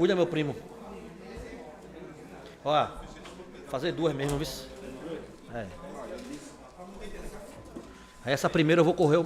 Cuida, meu primo. Ó, fazer duas mesmo, viu? É. Aí essa primeira eu vou correr.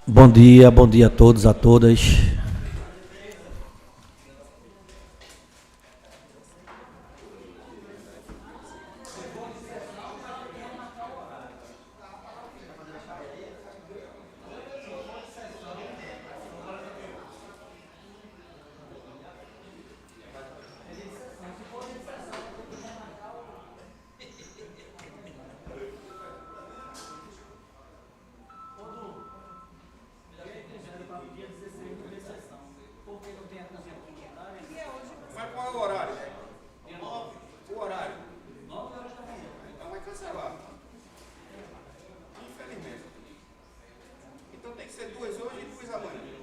Bom dia a todos, a todas. Mas qual é o horário? O horário? 9 horas da manhã. Então vai cancelar. Infelizmente. Então tem que ser 2 hoje e 2 amanhã.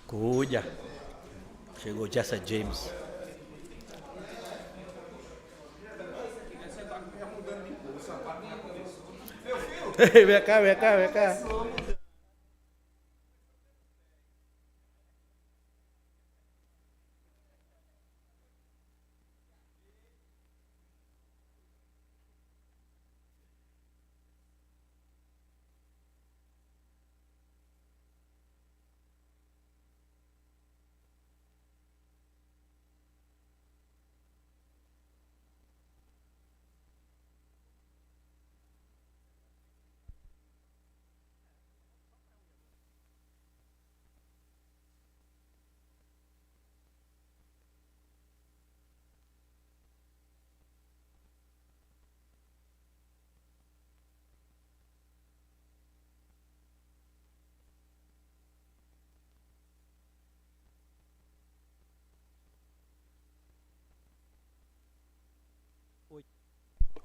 Cuida. Chegou Jesse James. Ei, vem cá, vem cá, vem cá.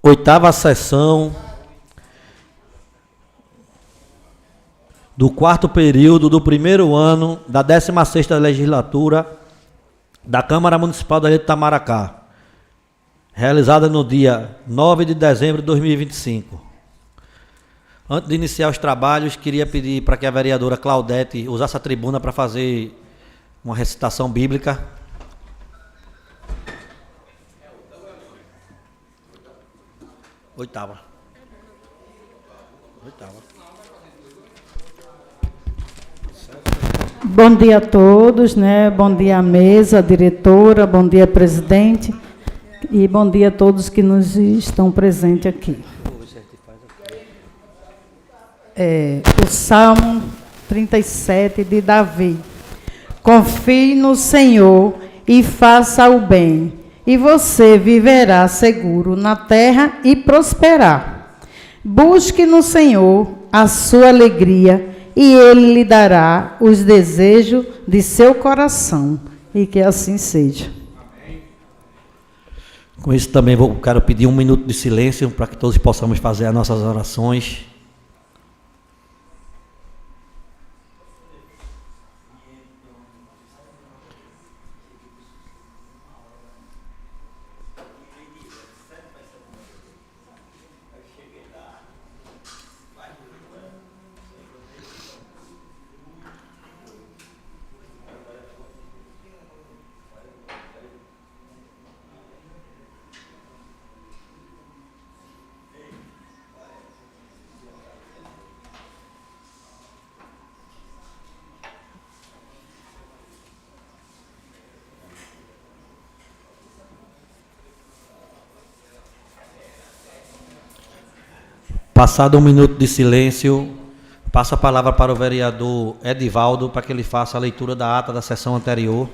Oitava sessão do quarto período do primeiro ano da 16ª legislatura da Câmara Municipal da Ilha de Itamaracá, realizada no dia 9 de dezembro de 2025. Antes de iniciar os trabalhos, queria pedir para que a vereadora Claudete usasse a tribuna para fazer uma recitação bíblica. Oitava. Bom dia a todos, né? Bom dia à mesa, diretora, bom dia presidente e bom dia a todos que nos estão presentes aqui. O Salmo 37 de Davi. Confie no Senhor e faça o bem, e você viverá seguro na terra e prosperar. Busque no Senhor a sua alegria, e Ele lhe dará os desejos de seu coração. E que assim seja. Com isso também quero pedir 1 minuto de silêncio para que todos possamos fazer as nossas orações. Passado 1 minuto de silêncio, passo a palavra para o vereador Edivaldo, para que ele faça a leitura da ata da sessão anterior.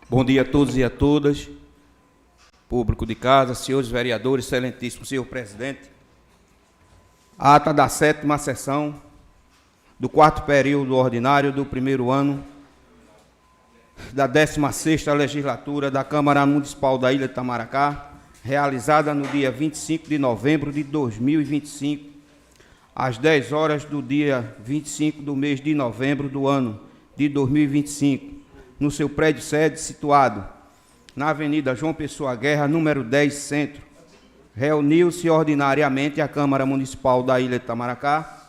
Bom dia a todos e a todas, público de casa, senhores vereadores, excelentíssimo senhor presidente. A ata da 7ª sessão do 4º período ordinário do primeiro ano da 16ª legislatura da Câmara Municipal da Ilha de Itamaracá, realizada no dia 25 de novembro de 2025, às 10 horas do dia 25 do mês de novembro do ano de 2025, no seu prédio sede situado na Avenida João Pessoa Guerra, número 10, Centro. Reuniu-se ordinariamente a Câmara Municipal da Ilha de Itamaracá,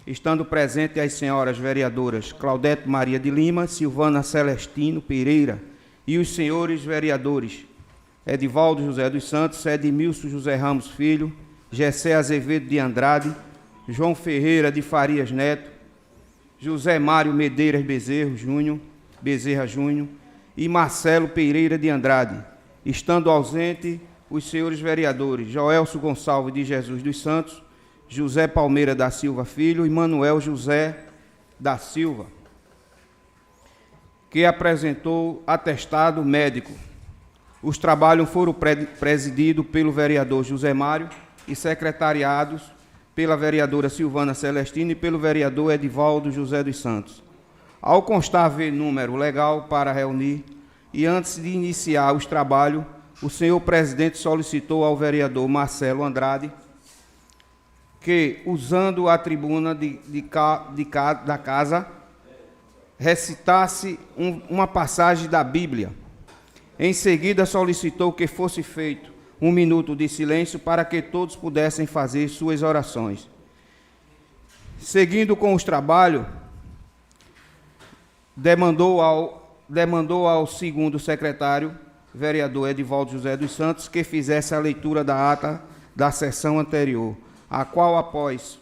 estando presente as senhoras vereadoras Claudete Maria de Lima, Silvana Celestino Pereira e os senhores vereadores Edivaldo José dos Santos, Edmilson José Ramos Filho, Gessé Azevedo de Andrade, João Ferreira de Farias Neto, José Mário Medeiras Bezerra Júnior e Marcelo Pereira de Andrade, estando ausente os senhores vereadores Joelso Gonçalves de Jesus dos Santos, José Palmeira da Silva Filho e Manuel José da Silva, que apresentou atestado médico. Os trabalhos foram presididos pelo vereador José Mário e secretariados pela vereadora Silvana Celestino e pelo vereador Edivaldo José dos Santos. Ao constar haver número legal para reunir e antes de iniciar os trabalhos, o senhor presidente solicitou ao vereador Marcelo Andrade que, usando a tribuna da casa, recitasse uma passagem da Bíblia. Em seguida, solicitou que fosse feito um minuto de silêncio para que todos pudessem fazer suas orações. Seguindo com os trabalhos, demandou ao segundo secretário, vereador Edivaldo José dos Santos, que fizesse a leitura da ata da sessão anterior, a qual, após,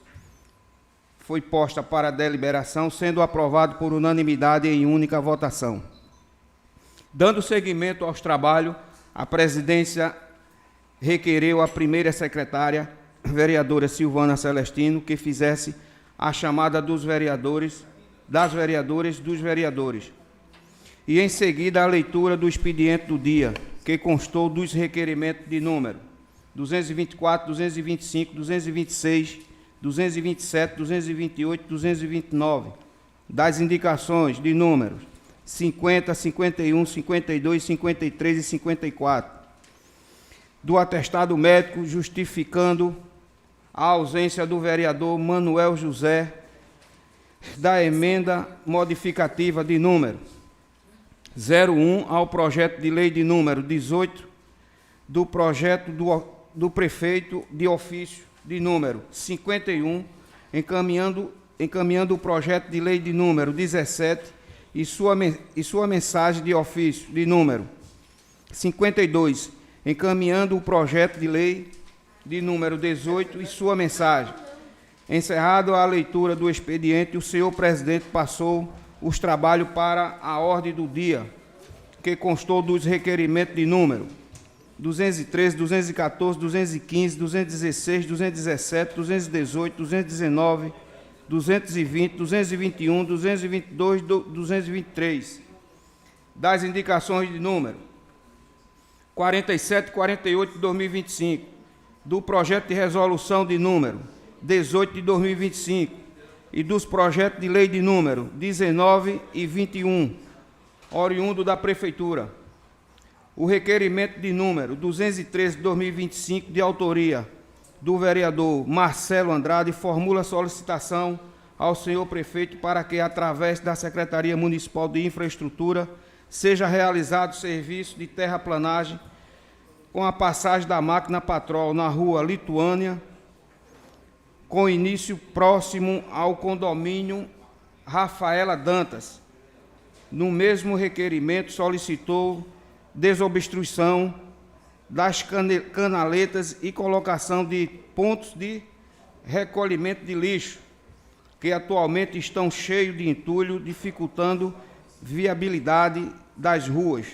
foi posta para deliberação, sendo aprovado por unanimidade em única votação. Dando seguimento aos trabalhos, a presidência requereu à primeira secretária, vereadora Silvana Celestino, que fizesse a chamada dos vereadores, das vereadoras dos vereadores, e em seguida a leitura do expediente do dia, que constou dos requerimentos de número 224, 225, 226, 227, 228, 229, das indicações de números 50, 51, 52, 53 e 54, do atestado médico justificando a ausência do vereador Manuel José, da emenda modificativa de número 01 ao projeto de lei de número 18, do projeto do prefeito de ofício de número 51, encaminhando o projeto de lei de número 17 e sua mensagem de ofício de número 52, encaminhando o projeto de lei de número 18 e sua mensagem. Encerrado a leitura do expediente, o senhor presidente passou os trabalhos para a ordem do dia, que constou dos requerimentos de número 213, 214, 215, 216, 217, 218, 219, 220, 221, 222, 223, das indicações de número 47 e 48 de 2025, do projeto de resolução de número 18 de 2025 e dos projetos de lei de número 19 e 21, oriundo da Prefeitura. O requerimento de número 213 de 2025, de autoria do vereador Marcelo Andrade, formula solicitação ao senhor prefeito para que, através da Secretaria Municipal de Infraestrutura, seja realizado serviço de terraplanagem com a passagem da máquina Patrol na rua Lituânia, com início próximo ao condomínio Rafaela Dantas. No mesmo requerimento, solicitou desobstrução das canaletas e colocação de pontos de recolhimento de lixo, que atualmente estão cheios de entulho, dificultando viabilidade das ruas.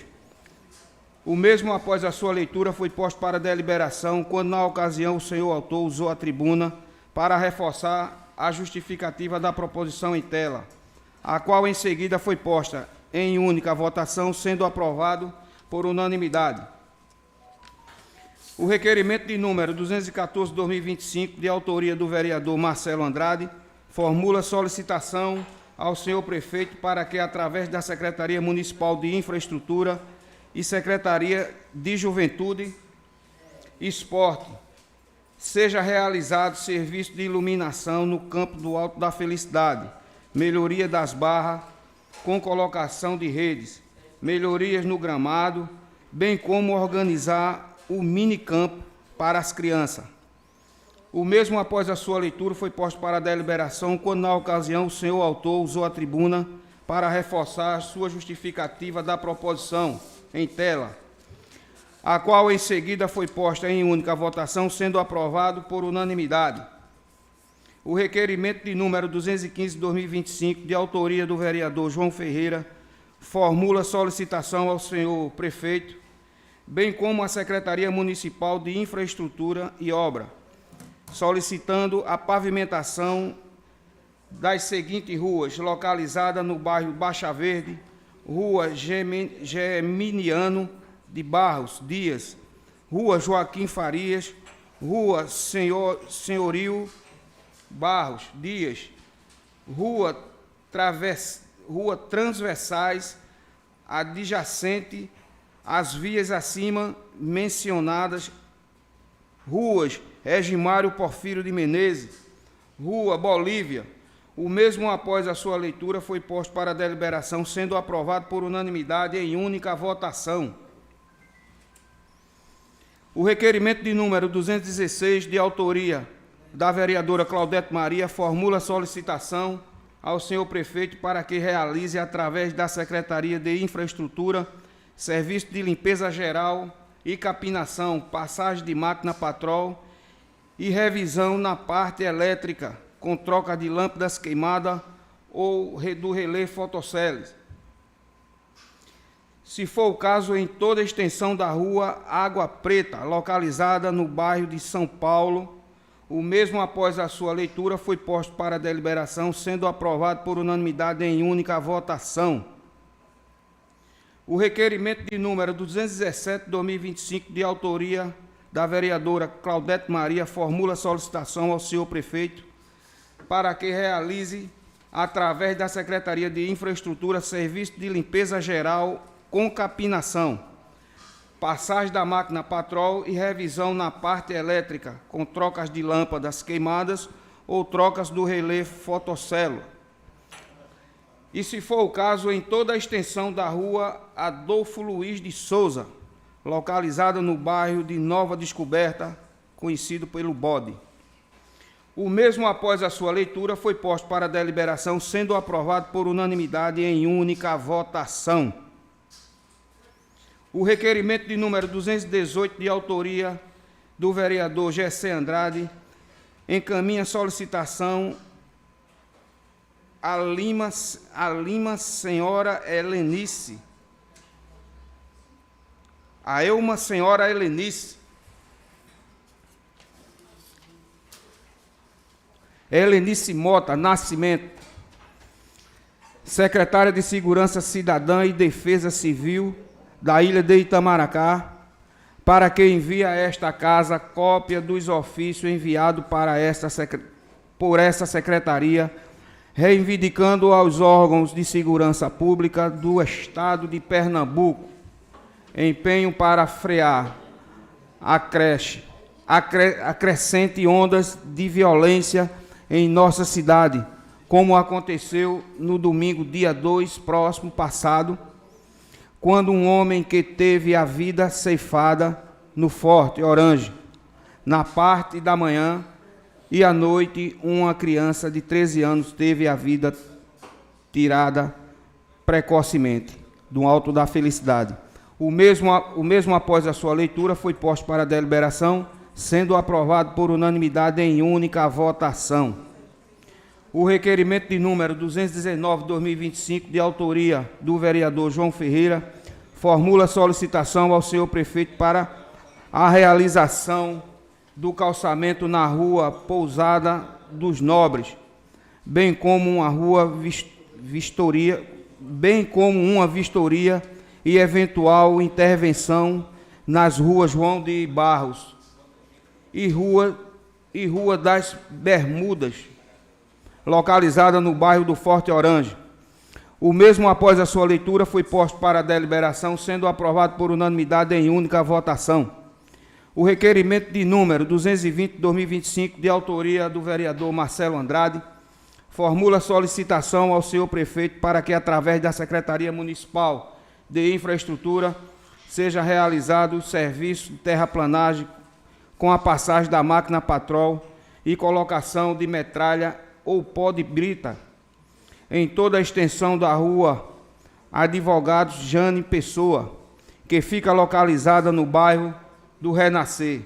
O mesmo, após a sua leitura, foi posto para deliberação, quando, na ocasião, o senhor autor usou a tribuna para reforçar a justificativa da proposição em tela, a qual, em seguida, foi posta em única votação, sendo aprovado por unanimidade. O requerimento de número 214 de 2025, de autoria do vereador Marcelo Andrade, formula solicitação ao senhor prefeito para que, através da Secretaria Municipal de Infraestrutura e Secretaria de Juventude e Esporte, seja realizado serviço de iluminação no campo do Alto da Felicidade, melhoria das barras com colocação de redes, melhorias no gramado, bem como organizar o minicampo para as crianças. O mesmo, após a sua leitura, foi posto para a deliberação, quando, na ocasião, o senhor autor usou a tribuna para reforçar a sua justificativa da proposição em tela, a qual, em seguida, foi posta em única votação, sendo aprovado por unanimidade. O requerimento de número 215 de 2025, de autoria do vereador João Ferreira, formula solicitação ao senhor prefeito, bem como à Secretaria Municipal de Infraestrutura e Obra, solicitando a pavimentação das seguintes ruas, localizadas no bairro Baixa Verde, Rua Geminiano de Barros Dias, Rua Joaquim Farias, Rua Senhorio Barros Dias, Rua transversais adjacente às vias acima mencionadas, ruas Regimário Porfírio de Menezes, Rua Bolívia. O mesmo, após a sua leitura, foi posto para deliberação, sendo aprovado por unanimidade em única votação. O requerimento de número 216, de autoria da vereadora Claudete Maria, formula solicitação ao senhor prefeito para que realize, através da Secretaria de Infraestrutura, serviço de limpeza geral e capinação, passagem de máquina patrol e revisão na parte elétrica, com troca de lâmpadas queimadas ou do relé fotoceles. Se for o caso, em toda a extensão da rua Água Preta, localizada no bairro de São Paulo. O mesmo, após a sua leitura, foi posto para deliberação, sendo aprovado por unanimidade em única votação. O requerimento de número 217/2025, de autoria da vereadora Claudete Maria, formula solicitação ao senhor prefeito para que realize, através da Secretaria de Infraestrutura, serviço de limpeza geral com capinação, passagem da máquina patrol e revisão na parte elétrica, com trocas de lâmpadas queimadas ou trocas do relé fotocélula. E, se for o caso, em toda a extensão da rua Adolfo Luiz de Souza, localizada no bairro de Nova Descoberta, conhecido pelo Bode. O mesmo, após a sua leitura, foi posto para deliberação, sendo aprovado por unanimidade em única votação. O requerimento de número 218, de autoria do vereador Gessé Andrade, encaminha solicitação a Lima Senhora Helenice, a Elma Senhora Helenice, Helenice Mota Nascimento, secretária de Segurança Cidadã e Defesa Civil da Ilha de Itamaracá, para que envie a esta casa cópia dos ofícios enviados por esta secretaria, reivindicando aos órgãos de segurança pública do Estado de Pernambuco empenho para frear a crescente ondas de violência em nossa cidade, como aconteceu no domingo, dia 2, próximo passado, quando um homem que teve a vida ceifada no Forte Orange, na parte da manhã, e à noite uma criança de 13 anos teve a vida tirada precocemente do alto da felicidade. O mesmo após a sua leitura foi posto para deliberação, sendo aprovado por unanimidade em única votação. O requerimento de número 219/2025, de autoria do vereador João Ferreira, formula solicitação ao senhor prefeito para a realização do calçamento na rua Pousada dos Nobres, bem como uma vistoria e eventual intervenção nas ruas João de Barros e Rua das Bermudas, localizada no bairro do Forte Orange. O mesmo, após a sua leitura, foi posto para deliberação, sendo aprovado por unanimidade em única votação. O requerimento de número 220/2025, de autoria do vereador Marcelo Andrade, formula solicitação ao senhor prefeito para que, através da Secretaria Municipal de Infraestrutura, seja realizado o serviço de terraplanagem com a passagem da máquina patrol e colocação de metralha ou pó de brita em toda a extensão da rua Advogados Jane Pessoa, que fica localizada no bairro do Renascer,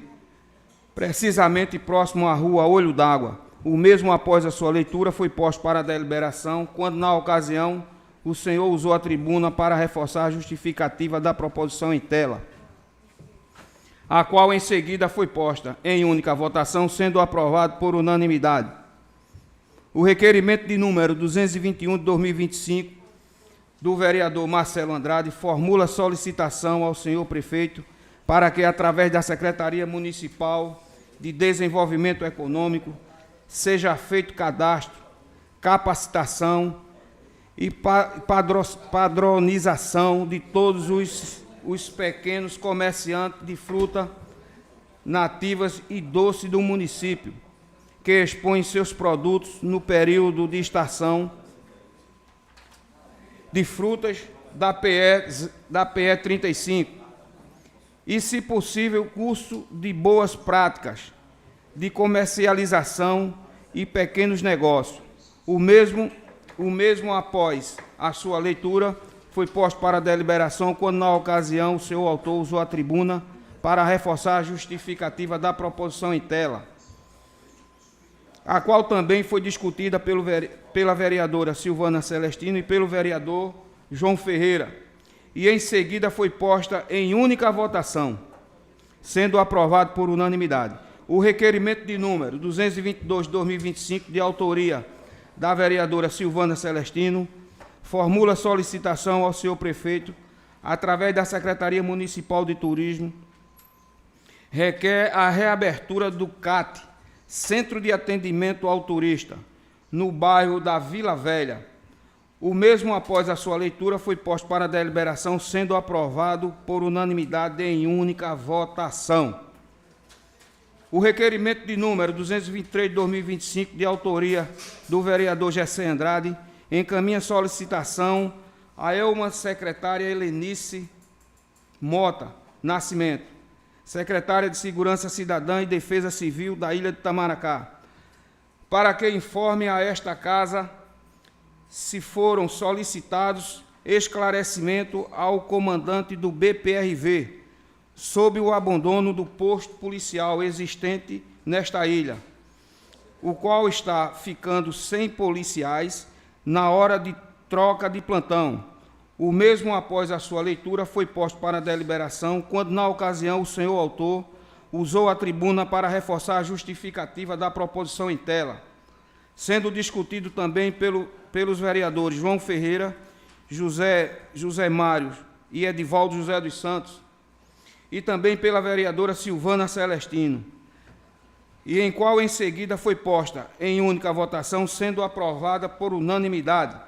precisamente próximo à rua Olho d'Água. O mesmo, após a sua leitura, foi posto para deliberação, quando, na ocasião, o senhor usou a tribuna para reforçar a justificativa da proposição em tela, a qual em seguida foi posta em única votação, sendo aprovado por unanimidade. O requerimento de número 221/2025, do vereador Marcelo Andrade, formula solicitação ao senhor prefeito para que, através da Secretaria Municipal de Desenvolvimento Econômico, seja feito cadastro, capacitação e padronização de todos os pequenos comerciantes de fruta nativas e doce do município, que expõem seus produtos no período de estação de frutas da PE 35, e, se possível, curso de boas práticas de comercialização e pequenos negócios. O mesmo, após a sua leitura, foi posto para deliberação, quando, na ocasião, o senhor autor usou a tribuna para reforçar a justificativa da proposição em tela, a qual também foi discutida pela vereadora Silvana Celestino e pelo vereador João Ferreira, e em seguida foi posta em única votação, sendo aprovado por unanimidade. O requerimento de número 222/2025, de autoria da vereadora Silvana Celestino, formula solicitação ao senhor prefeito, através da Secretaria Municipal de Turismo, requer a reabertura do CAT, Centro de Atendimento ao Turista, no bairro da Vila Velha. O mesmo, após a sua leitura, foi posto para deliberação, sendo aprovado por unanimidade em única votação. O requerimento de número 223/2025, de autoria do vereador Gessé Andrade, encaminha solicitação à Elma secretária Helenice Mota Nascimento, secretária de Segurança Cidadã e Defesa Civil da Ilha de Itamaracá, para que informe a esta casa se foram solicitados esclarecimento ao comandante do BPRV sobre o abandono do posto policial existente nesta ilha, o qual está ficando sem policiais na hora de troca de plantão. O mesmo, após a sua leitura, foi posto para deliberação, quando, na ocasião, o senhor autor usou a tribuna para reforçar a justificativa da proposição em tela, sendo discutido também pelos vereadores João Ferreira, José Mário e Edivaldo José dos Santos, e também pela vereadora Silvana Celestino, e em qual, em seguida, foi posta em única votação, sendo aprovada por unanimidade.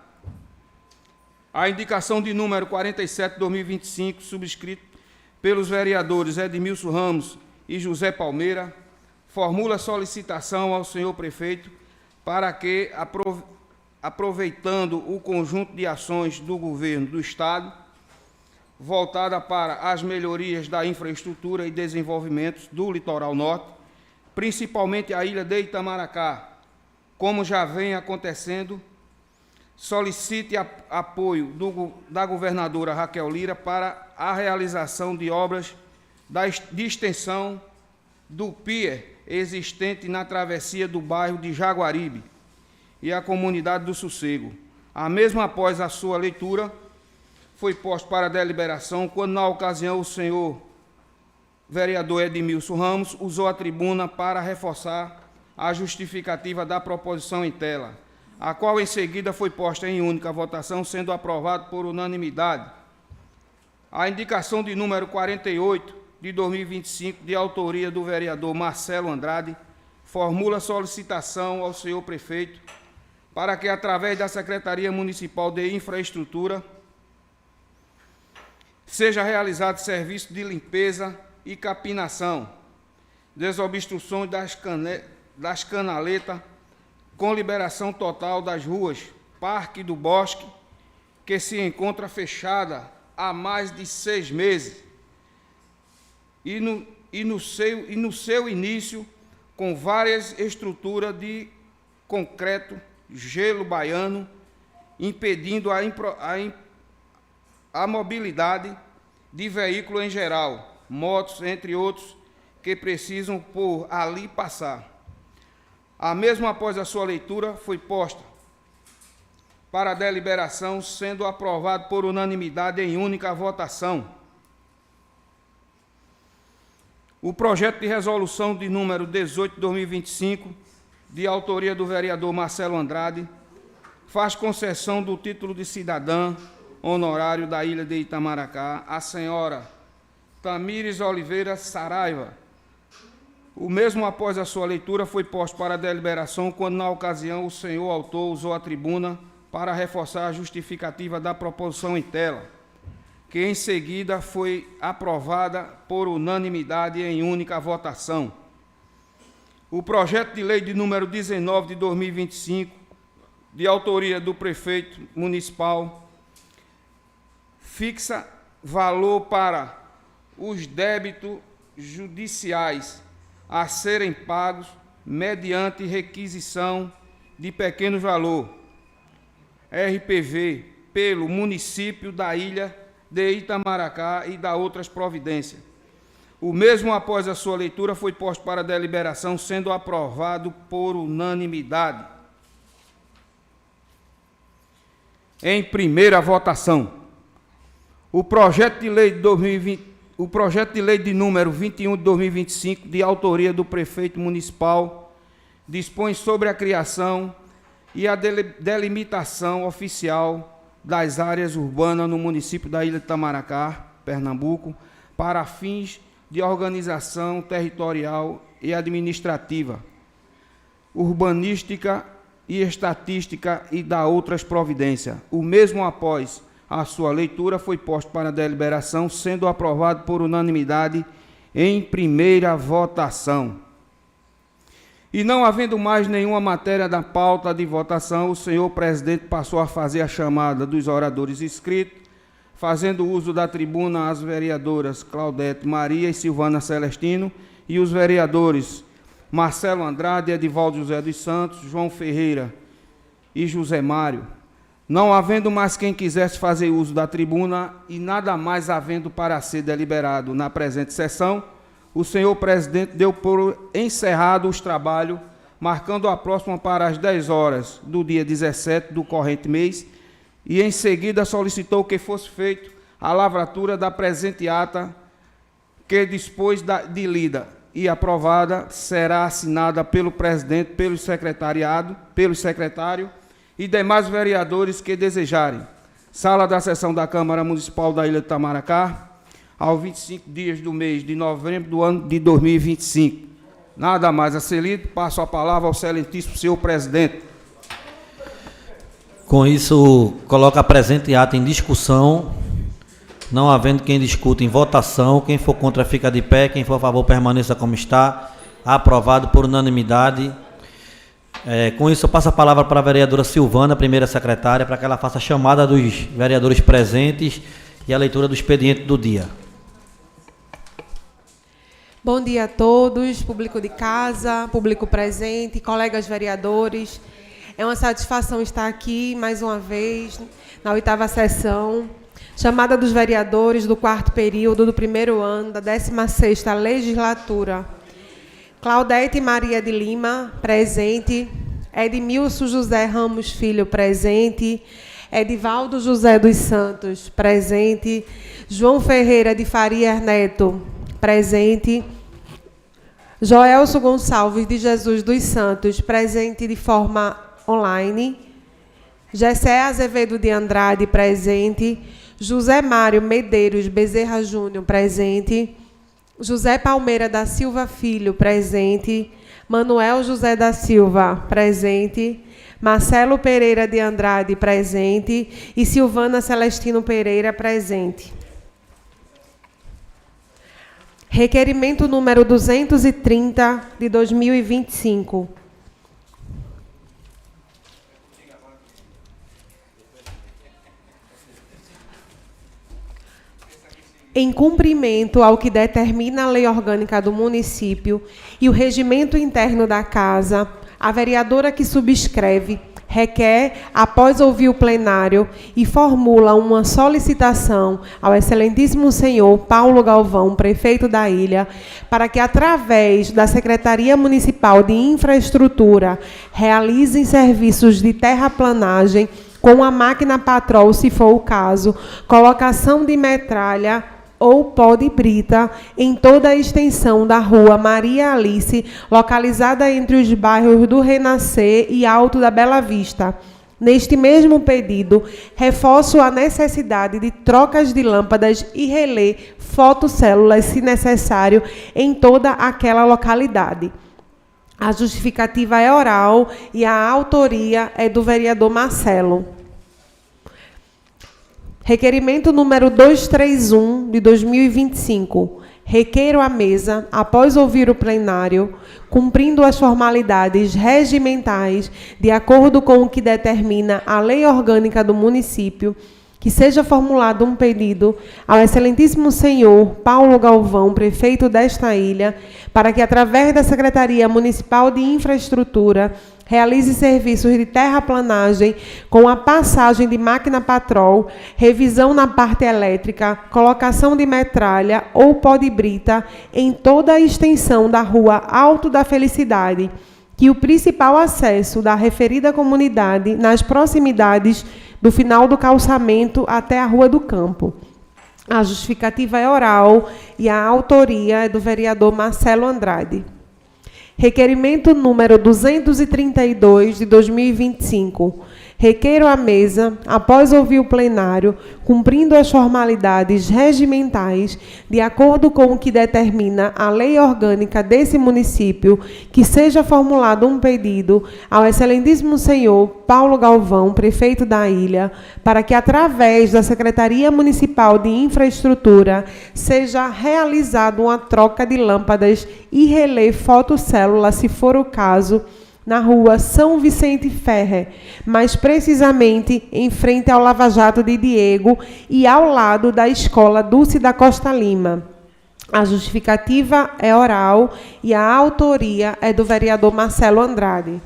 A indicação de número 47/2025, subscrito pelos vereadores Edmilson Ramos e José Palmeira, formula solicitação ao senhor prefeito para que, aproveitando o conjunto de ações do governo do Estado, voltada para as melhorias da infraestrutura e desenvolvimento do litoral norte, principalmente a ilha de Itamaracá, como já vem acontecendo, solicite apoio da governadora Raquel Lira para a realização de obras de extensão do pier existente na travessia do bairro de Jaguaribe e a comunidade do Sossego. A mesma, após a sua leitura, foi posto para deliberação, quando, na ocasião, o senhor vereador Edmilson Ramos usou a tribuna para reforçar a justificativa da proposição em tela, a qual, em seguida, foi posta em única votação, sendo aprovado por unanimidade. A indicação de número 48/2025, de autoria do vereador Marcelo Andrade, formula solicitação ao senhor prefeito para que, através da Secretaria Municipal de Infraestrutura, seja realizado serviço de limpeza e capinação, desobstruções das canaletas, com liberação total das ruas Parque do Bosque, que se encontra fechada há mais de 6 meses, e no seu início, com várias estruturas de concreto, gelo baiano, impedindo a mobilidade de veículos em geral, motos, entre outros, que precisam por ali passar. A mesma, após a sua leitura, foi posta para deliberação, sendo aprovado por unanimidade em única votação. O projeto de resolução de número 18/2025, de autoria do vereador Marcelo Andrade, faz concessão do título de cidadã honorário da ilha de Itamaracá à senhora Tamires Oliveira Saraiva. O mesmo, após a sua leitura, foi posto para deliberação, quando, na ocasião, o senhor autor usou a tribuna para reforçar a justificativa da proposição em tela, que em seguida foi aprovada por unanimidade em única votação. O projeto de lei de número 19/2025, de autoria do prefeito municipal, fixa valor para os débitos judiciais a serem pagos mediante requisição de pequeno valor, RPV, pelo município da ilha de Itamaracá e da outras providências. O mesmo, após a sua leitura, foi posto para deliberação, sendo aprovado por unanimidade. Em primeira votação, o projeto de lei de número 21 de 2025, de autoria do prefeito municipal, dispõe sobre a criação e a delimitação oficial das áreas urbanas no município da Ilha de Itamaracá, Pernambuco, para fins de organização territorial e administrativa, urbanística e estatística e da outras providências. O mesmo, após a sua leitura, foi posto para deliberação, sendo aprovado por unanimidade em primeira votação. E não havendo mais nenhuma matéria da pauta de votação, o senhor presidente passou a fazer a chamada dos oradores inscritos, fazendo uso da tribuna as vereadoras Claudete Maria e Silvana Celestino e os vereadores Marcelo Andrade, Edivaldo José dos Santos, João Ferreira e José Mário. Não havendo mais quem quisesse fazer uso da tribuna e nada mais havendo para ser deliberado na presente sessão, o senhor presidente deu por encerrado os trabalhos, marcando a próxima para as 10 horas do dia 17 do corrente mês, e em seguida solicitou que fosse feita a lavratura da presente ata, que depois de lida e aprovada, será assinada pelo presidente, pelo secretariado e demais vereadores que desejarem. Sala da sessão da Câmara Municipal da Ilha de Itamaracá, aos 25 dias do mês de novembro do ano de 2025. Nada mais a ser lido, passo a palavra ao excelentíssimo senhor presidente. Com isso, coloca a presente ata em discussão, não havendo quem discuta em votação. Quem for contra fica de pé, quem for a favor permaneça como está. Aprovado por unanimidade. Com isso, eu passo a palavra para a vereadora Silvana, primeira secretária, para que ela faça a chamada dos vereadores presentes e a leitura do expediente do dia. Bom dia a todos, público de casa, público presente, colegas vereadores. É uma satisfação estar aqui mais uma vez, na 8ª sessão, chamada dos vereadores do 4º período do 1º ano da 16ª legislatura. Claudete Maria de Lima, presente. Edmilson José Ramos Filho, presente. Edivaldo José dos Santos, presente. João Ferreira de Faria Neto, presente. Joelso Gonçalves de Jesus dos Santos, presente de forma online. Gessé Azevedo de Andrade, presente. José Mário Medeiros Bezerra Júnior, presente. José Palmeira da Silva Filho, presente. Manuel José da Silva, presente. Marcelo Pereira de Andrade, presente. E Silvana Celestino Pereira, presente. Requerimento número 230, de 2025. Em cumprimento ao que determina a lei orgânica do município e o regimento interno da Casa, a vereadora que subscreve requer, após ouvir o plenário, e formula uma solicitação ao excelentíssimo senhor Paulo Galvão, prefeito da ilha, para que, através da Secretaria Municipal de Infraestrutura, realizem serviços de terraplanagem com a máquina patrol, se for o caso, colocação de metralha ou pó de brita em toda a extensão da rua Maria Alice, localizada entre os bairros do Renascer e Alto da Bela Vista. Neste mesmo pedido, reforço a necessidade de trocas de lâmpadas e relé fotocélulas, se necessário, em toda aquela localidade. A justificativa é oral e a autoria é do vereador Marcelo. Requerimento número 231, de 2025. Requeiro à mesa, após ouvir o plenário, cumprindo as formalidades regimentais, de acordo com o que determina a lei orgânica do município, que seja formulado um pedido ao excelentíssimo senhor Paulo Galvão, prefeito desta ilha, para que, através da Secretaria Municipal de Infraestrutura, realize serviços de terraplanagem com a passagem de máquina patrol, revisão na parte elétrica, colocação de metralha ou pó de brita em toda a extensão da Rua Alto da Felicidade, que o principal acesso da referida comunidade nas proximidades do final do calçamento até a Rua do Campo. A justificativa é oral e a autoria é do vereador Marcelo Andrade. Requerimento número 232, de 2025. Requeiro à mesa, após ouvir o plenário, cumprindo as formalidades regimentais, de acordo com o que determina a lei orgânica desse município, que seja formulado um pedido ao excelentíssimo senhor Paulo Galvão, prefeito da ilha, para que, através da Secretaria Municipal de Infraestrutura, seja realizada uma troca de lâmpadas e relé fotocélula, se for o caso, na rua São Vicente Ferrer, mais precisamente em frente ao Lava Jato de Diego e ao lado da Escola Dulce da Costa Lima. A justificativa é oral e a autoria é do vereador Marcelo Andrade.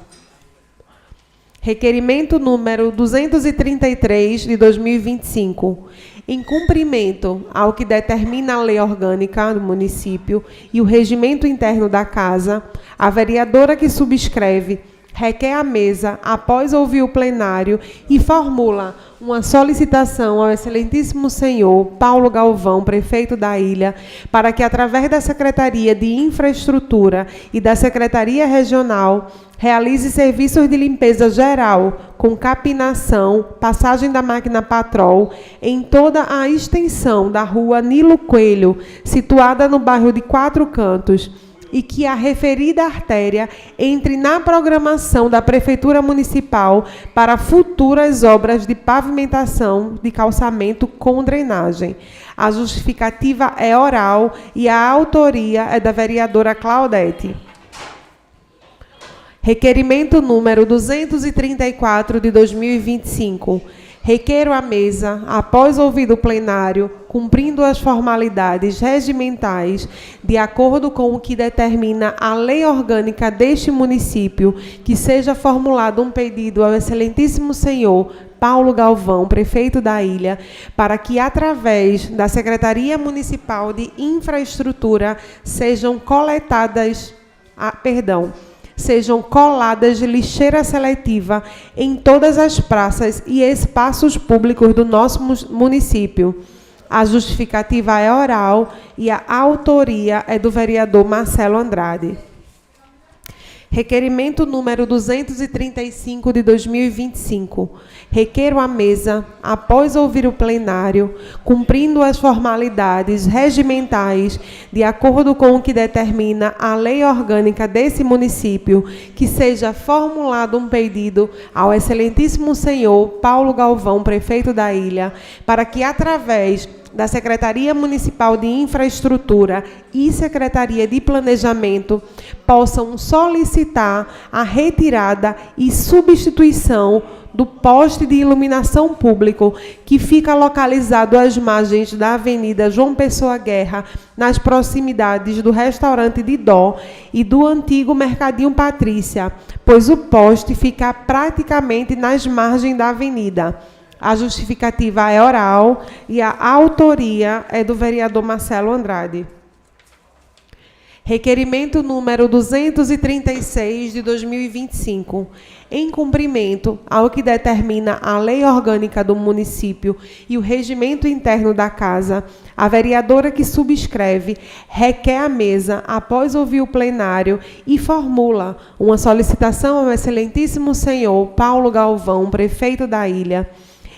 Requerimento número 233, de 2025. Em cumprimento ao que determina a lei orgânica do município e o regimento interno da casa, a vereadora que subscreve requer à mesa, após ouvir o plenário, e formula uma solicitação ao excelentíssimo senhor Paulo Galvão, prefeito da ilha, para que, através da Secretaria de Infraestrutura e da Secretaria Regional, realize serviços de limpeza geral, com capinação, passagem da máquina patrol, em toda a extensão da rua Nilo Coelho, situada no bairro de Quatro Cantos, e que a referida artéria entre na programação da Prefeitura Municipal para futuras obras de pavimentação de calçamento com drenagem. A justificativa é oral e a autoria é da vereadora Claudete. Requerimento número 234, de 2025. Requeiro à mesa, após ouvido o plenário, cumprindo as formalidades regimentais, de acordo com o que determina a lei orgânica deste município, que seja formulado um pedido ao excelentíssimo senhor Paulo Galvão, prefeito da ilha, para que, através da Secretaria Municipal de Infraestrutura, sejam coladas lixeira seletiva em todas as praças e espaços públicos do nosso município. A justificativa é oral e a autoria é do vereador Marcelo Andrade. Requerimento número 235, de 2025. Requeiro à mesa, após ouvir o plenário, cumprindo as formalidades regimentais, de acordo com o que determina a lei orgânica desse município, que seja formulado um pedido ao excelentíssimo senhor Paulo Galvão, prefeito da ilha, para que, através da Secretaria Municipal de Infraestrutura e Secretaria de Planejamento, possam solicitar a retirada e substituição do poste de iluminação público que fica localizado às margens da Avenida João Pessoa Guerra, nas proximidades do restaurante Didó e do antigo Mercadinho Patrícia, pois o poste fica praticamente nas margens da avenida. A justificativa é oral e a autoria é do vereador Marcelo Andrade. Requerimento número 236, de 2025. Em cumprimento ao que determina a lei orgânica do município e o regimento interno da casa, a vereadora que subscreve requer à mesa, após ouvir o plenário, e formula uma solicitação ao excelentíssimo senhor Paulo Galvão, prefeito da ilha,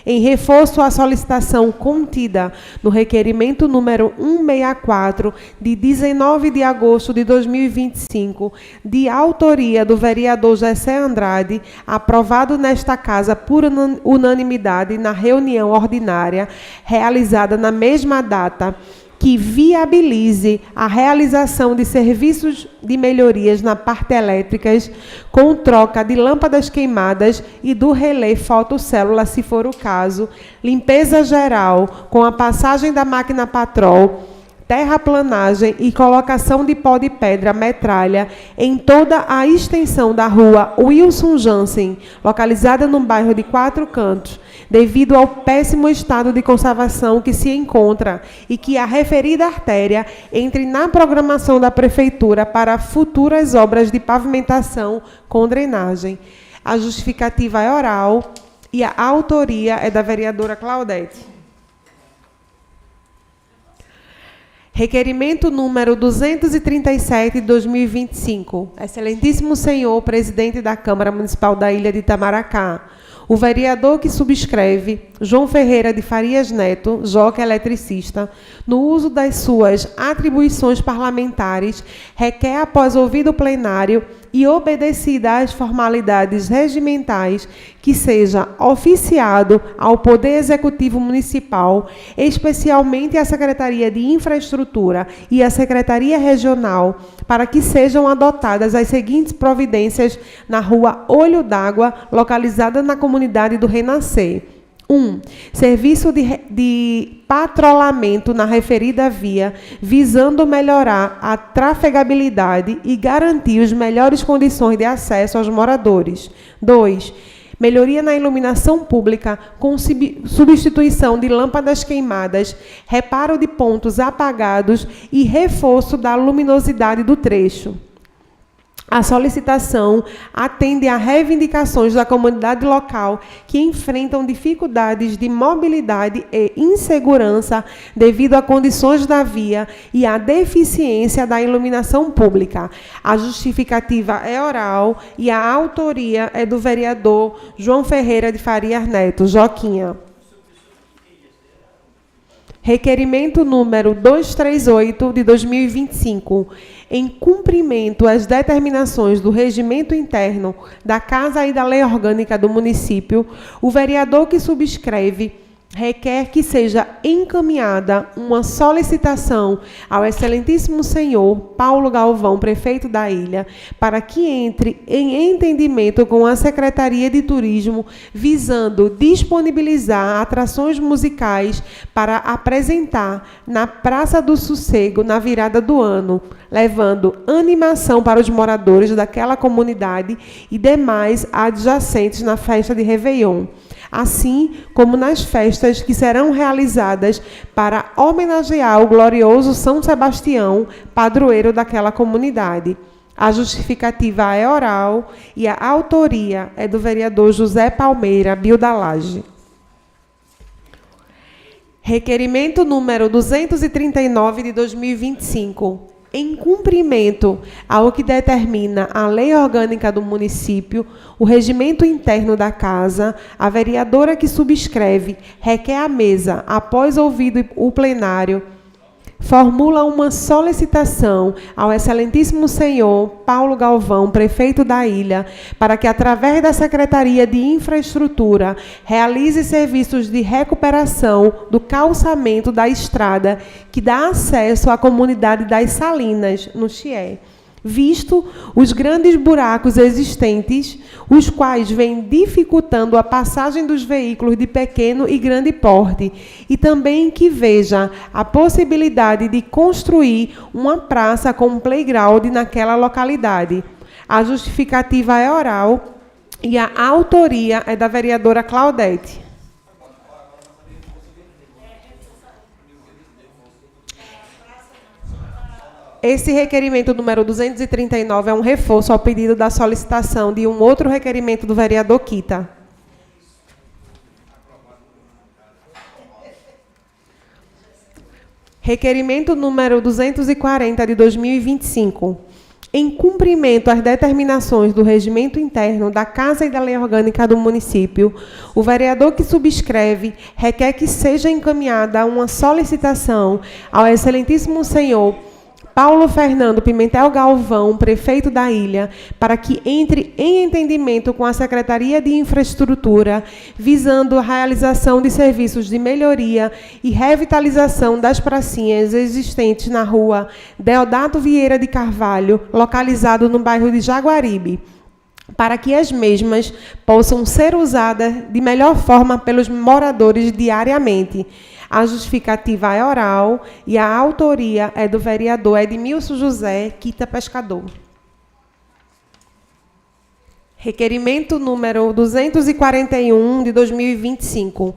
em reforço à solicitação contida no requerimento número 164, de 19 de agosto de 2025, de autoria do vereador Gessé Andrade, aprovado nesta casa por unanimidade na reunião ordinária, realizada na mesma data, que viabilize a realização de serviços de melhorias na parte elétricas, com troca de lâmpadas queimadas e do relé fotocélula, se for o caso, limpeza geral, com a passagem da máquina patrol, terraplanagem e colocação de pó de pedra metralha em toda a extensão da rua Wilson Jansen, localizada no bairro de Quatro Cantos, devido ao péssimo estado de conservação que se encontra e que a referida artéria entre na programação da Prefeitura para futuras obras de pavimentação com drenagem. A justificativa é oral e a autoria é da vereadora Claudete. Requerimento número 237 de 2025. Excelentíssimo senhor presidente da Câmara Municipal da Ilha de Itamaracá, o vereador que subscreve, João Ferreira de Farias Neto, Joca eletricista, no uso das suas atribuições parlamentares, requer, após ouvido o plenário e obedecida às formalidades regimentais, que seja oficiado ao Poder Executivo Municipal, especialmente à Secretaria de Infraestrutura e à Secretaria Regional, para que sejam adotadas as seguintes providências na rua Olho d'Água, localizada na comunidade do Renascer. 1. Serviço de patrulhamento na referida via, visando melhorar a trafegabilidade e garantir as melhores condições de acesso aos moradores. 2. Melhoria na iluminação pública, com substituição de lâmpadas queimadas, reparo de pontos apagados e reforço da luminosidade do trecho. A solicitação atende a reivindicações da comunidade local que enfrentam dificuldades de mobilidade e insegurança devido a condições da via e à deficiência da iluminação pública. A justificativa é oral e a autoria é do vereador João Ferreira de Farias Neto, Joquinha. Requerimento número 238 de 2025. Em cumprimento às determinações do regimento interno da Casa e da Lei Orgânica do município, o vereador que subscreve requer que seja encaminhada uma solicitação ao excelentíssimo senhor Paulo Galvão, prefeito da ilha, para que entre em entendimento com a Secretaria de Turismo, visando disponibilizar atrações musicais para apresentar na Praça do Sossego na virada do ano, levando animação para os moradores daquela comunidade e demais adjacentes na festa de Réveillon, assim como nas festas que serão realizadas para homenagear o glorioso São Sebastião, padroeiro daquela comunidade. A justificativa é oral e a autoria é do vereador José Palmeira, Biodalage. Requerimento número 239 de 2025. Em cumprimento ao que determina a Lei Orgânica do município, o regimento interno da Casa, a vereadora que subscreve requer à mesa, após ouvido o plenário, formula uma solicitação ao excelentíssimo senhor Paulo Galvão, prefeito da ilha, para que, através da Secretaria de Infraestrutura, realize serviços de recuperação do calçamento da estrada que dá acesso à comunidade das Salinas, no Chié, visto os grandes buracos existentes, os quais vêm dificultando a passagem dos veículos de pequeno e grande porte, e também que veja a possibilidade de construir uma praça com playground naquela localidade. A justificativa é oral e a autoria é da vereadora Claudete. Esse requerimento número 239 é um reforço ao pedido da solicitação de um outro requerimento do vereador Kita. Requerimento número 240 de 2025. Em cumprimento às determinações do regimento interno da Casa e da Lei Orgânica do município, o vereador que subscreve requer que seja encaminhada uma solicitação ao excelentíssimo senhor Paulo Fernando Pimentel Galvão, prefeito da ilha, para que entre em entendimento com a Secretaria de Infraestrutura, visando a realização de serviços de melhoria e revitalização das pracinhas existentes na rua Deodato Vieira de Carvalho, localizado no bairro de Jaguaribe, para que as mesmas possam ser usadas de melhor forma pelos moradores diariamente. A justificativa é oral e a autoria é do vereador Edmilson José Quita Pescador. Requerimento número 241 de 2025.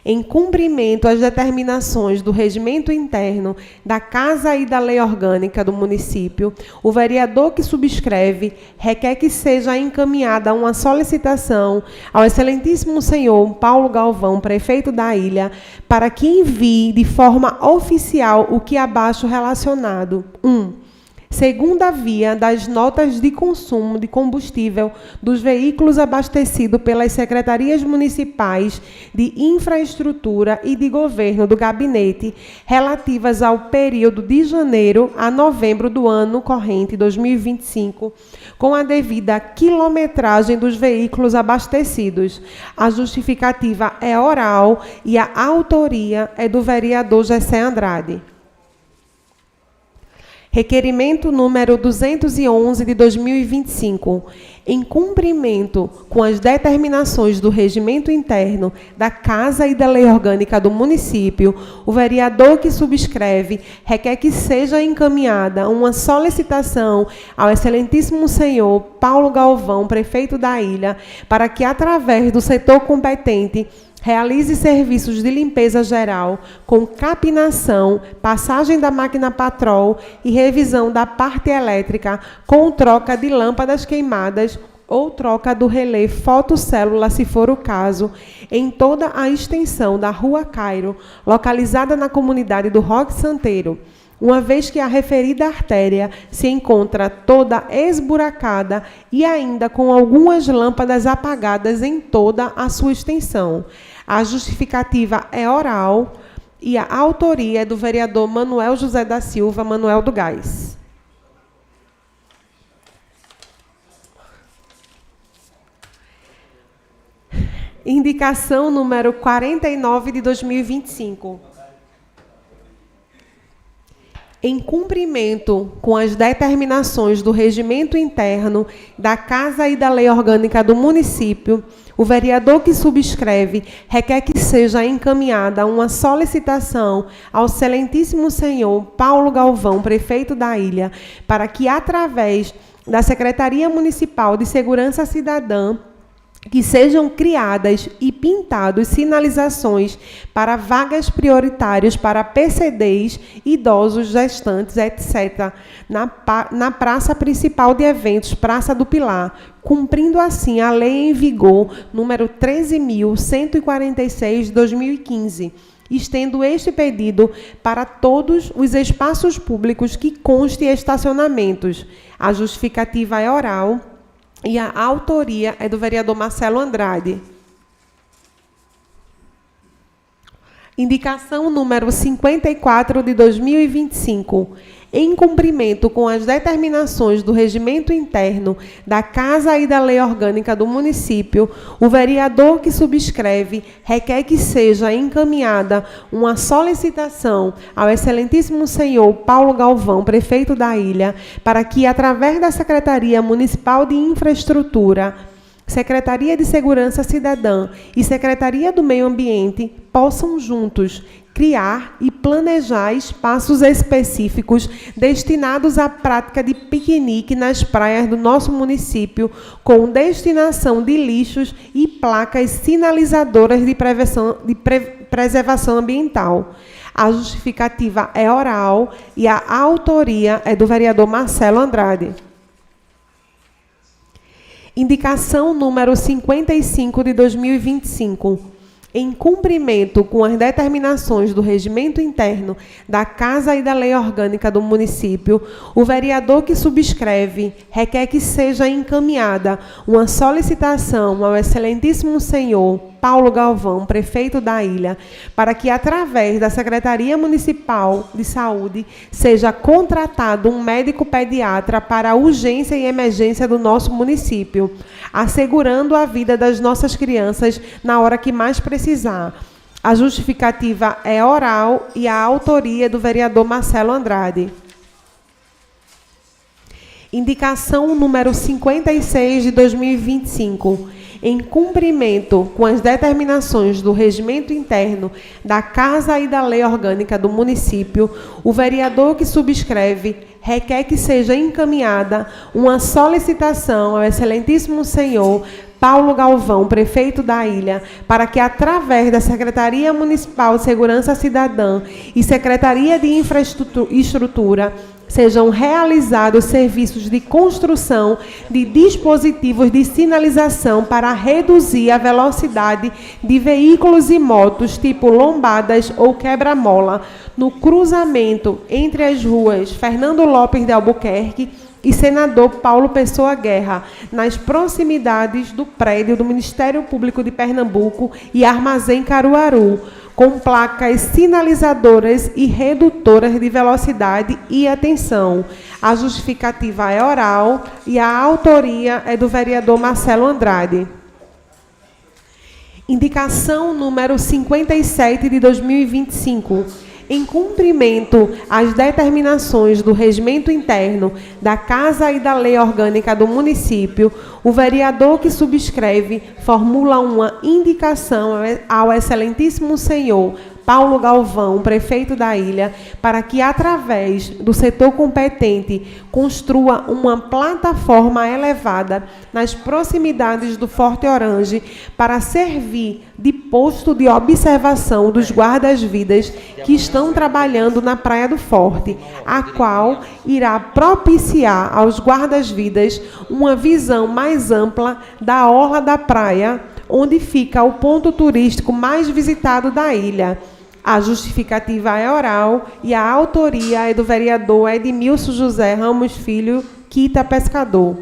Em cumprimento às determinações do regimento interno da Casa e da Lei Orgânica do município, o vereador que subscreve requer que seja encaminhada uma solicitação ao excelentíssimo senhor Paulo Galvão, prefeito da ilha, para que envie de forma oficial o que abaixo relacionado. 1. Segunda via das notas de consumo de combustível dos veículos abastecidos pelas secretarias municipais de infraestrutura e de governo do gabinete, relativas ao período de janeiro a novembro do ano corrente 2025, com a devida quilometragem dos veículos abastecidos. A justificativa é oral e a autoria é do vereador Gessé Andrade. Requerimento número 211 de 2025. Em cumprimento com as determinações do regimento interno da Casa e da Lei Orgânica do município, o vereador que subscreve requer que seja encaminhada uma solicitação ao excelentíssimo senhor Paulo Galvão, prefeito da ilha, para que, através do setor competente, realize serviços de limpeza geral, com capinação, passagem da máquina patrol e revisão da parte elétrica, com troca de lâmpadas queimadas ou troca do relé fotocélula, se for o caso, em toda a extensão da Rua Cairo, localizada na comunidade do Roque Santeiro, uma vez que a referida artéria se encontra toda esburacada e ainda com algumas lâmpadas apagadas em toda a sua extensão. A justificativa é oral e a autoria é do vereador Manuel José da Silva, Manuel do Gás. Indicação número 49 de 2025. Em cumprimento com as determinações do regimento interno da Casa e da Lei Orgânica do município, o vereador que subscreve requer que seja encaminhada uma solicitação ao excelentíssimo senhor Paulo Galvão, prefeito da ilha, para que, através da Secretaria Municipal de Segurança Cidadã, que sejam criadas e pintadas sinalizações para vagas prioritárias para PCDs, idosos, gestantes, etc., na praça principal de eventos, Praça do Pilar, cumprindo assim a lei em vigor número 13.146 de 2015. Estendo este pedido para todos os espaços públicos que conste estacionamentos. A justificativa é oral e a autoria é do vereador Marcelo Andrade. Indicação número 54 de 2025. Em cumprimento com as determinações do regimento interno da Casa e da Lei Orgânica do município, o vereador que subscreve requer que seja encaminhada uma solicitação ao excelentíssimo senhor Paulo Galvão, prefeito da ilha, para que, através da Secretaria Municipal de Infraestrutura, Secretaria de Segurança Cidadã e Secretaria do Meio Ambiente possam juntos criar e planejar espaços específicos destinados à prática de piquenique nas praias do nosso município, com destinação de lixos e placas sinalizadoras de preservação ambiental. A justificativa é oral e a autoria é do vereador Marcelo Andrade. Indicação número 55 de 2025. Em cumprimento com as determinações do regimento interno da Casa e da Lei Orgânica do município, o vereador que subscreve requer que seja encaminhada uma solicitação ao excelentíssimo senhor Paulo Galvão, prefeito da ilha, para que, através da Secretaria Municipal de Saúde, seja contratado um médico pediatra para a urgência e emergência do nosso município, assegurando a vida das nossas crianças na hora que mais precisar. A justificativa é oral e a autoria é do vereador Marcelo Andrade. Indicação número 56 de 2025. Em cumprimento com as determinações do regimento interno da Casa e da Lei Orgânica do município, o vereador que subscreve requer que seja encaminhada uma solicitação ao excelentíssimo senhor Paulo Galvão, prefeito da ilha, para que, através da Secretaria Municipal de Segurança Cidadã e Secretaria de Infraestrutura, sejam realizados serviços de construção de dispositivos de sinalização para reduzir a velocidade de veículos e motos tipo lombadas ou quebra-mola no cruzamento entre as ruas Fernando Lopes de Albuquerque e Senador Paulo Pessoa Guerra, nas proximidades do prédio do Ministério Público de Pernambuco e Armazém Caruaru, com placas sinalizadoras e redutoras de velocidade e atenção. A justificativa é oral e a autoria é do vereador Marcelo Andrade. Indicação número 57 de 2025. Em cumprimento às determinações do regimento interno da Casa e da Lei Orgânica do município, o vereador que subscreve formula uma indicação ao excelentíssimo senhor Paulo Galvão, prefeito da ilha, para que, através do setor competente, construa uma plataforma elevada nas proximidades do Forte Orange para servir de posto de observação dos guardas-vidas que estão trabalhando na Praia do Forte, a qual irá propiciar aos guardas-vidas uma visão mais ampla da orla da praia, onde fica o ponto turístico mais visitado da ilha. A justificativa é oral e a autoria é do vereador Edmilson José Ramos Filho, Quita Pescador.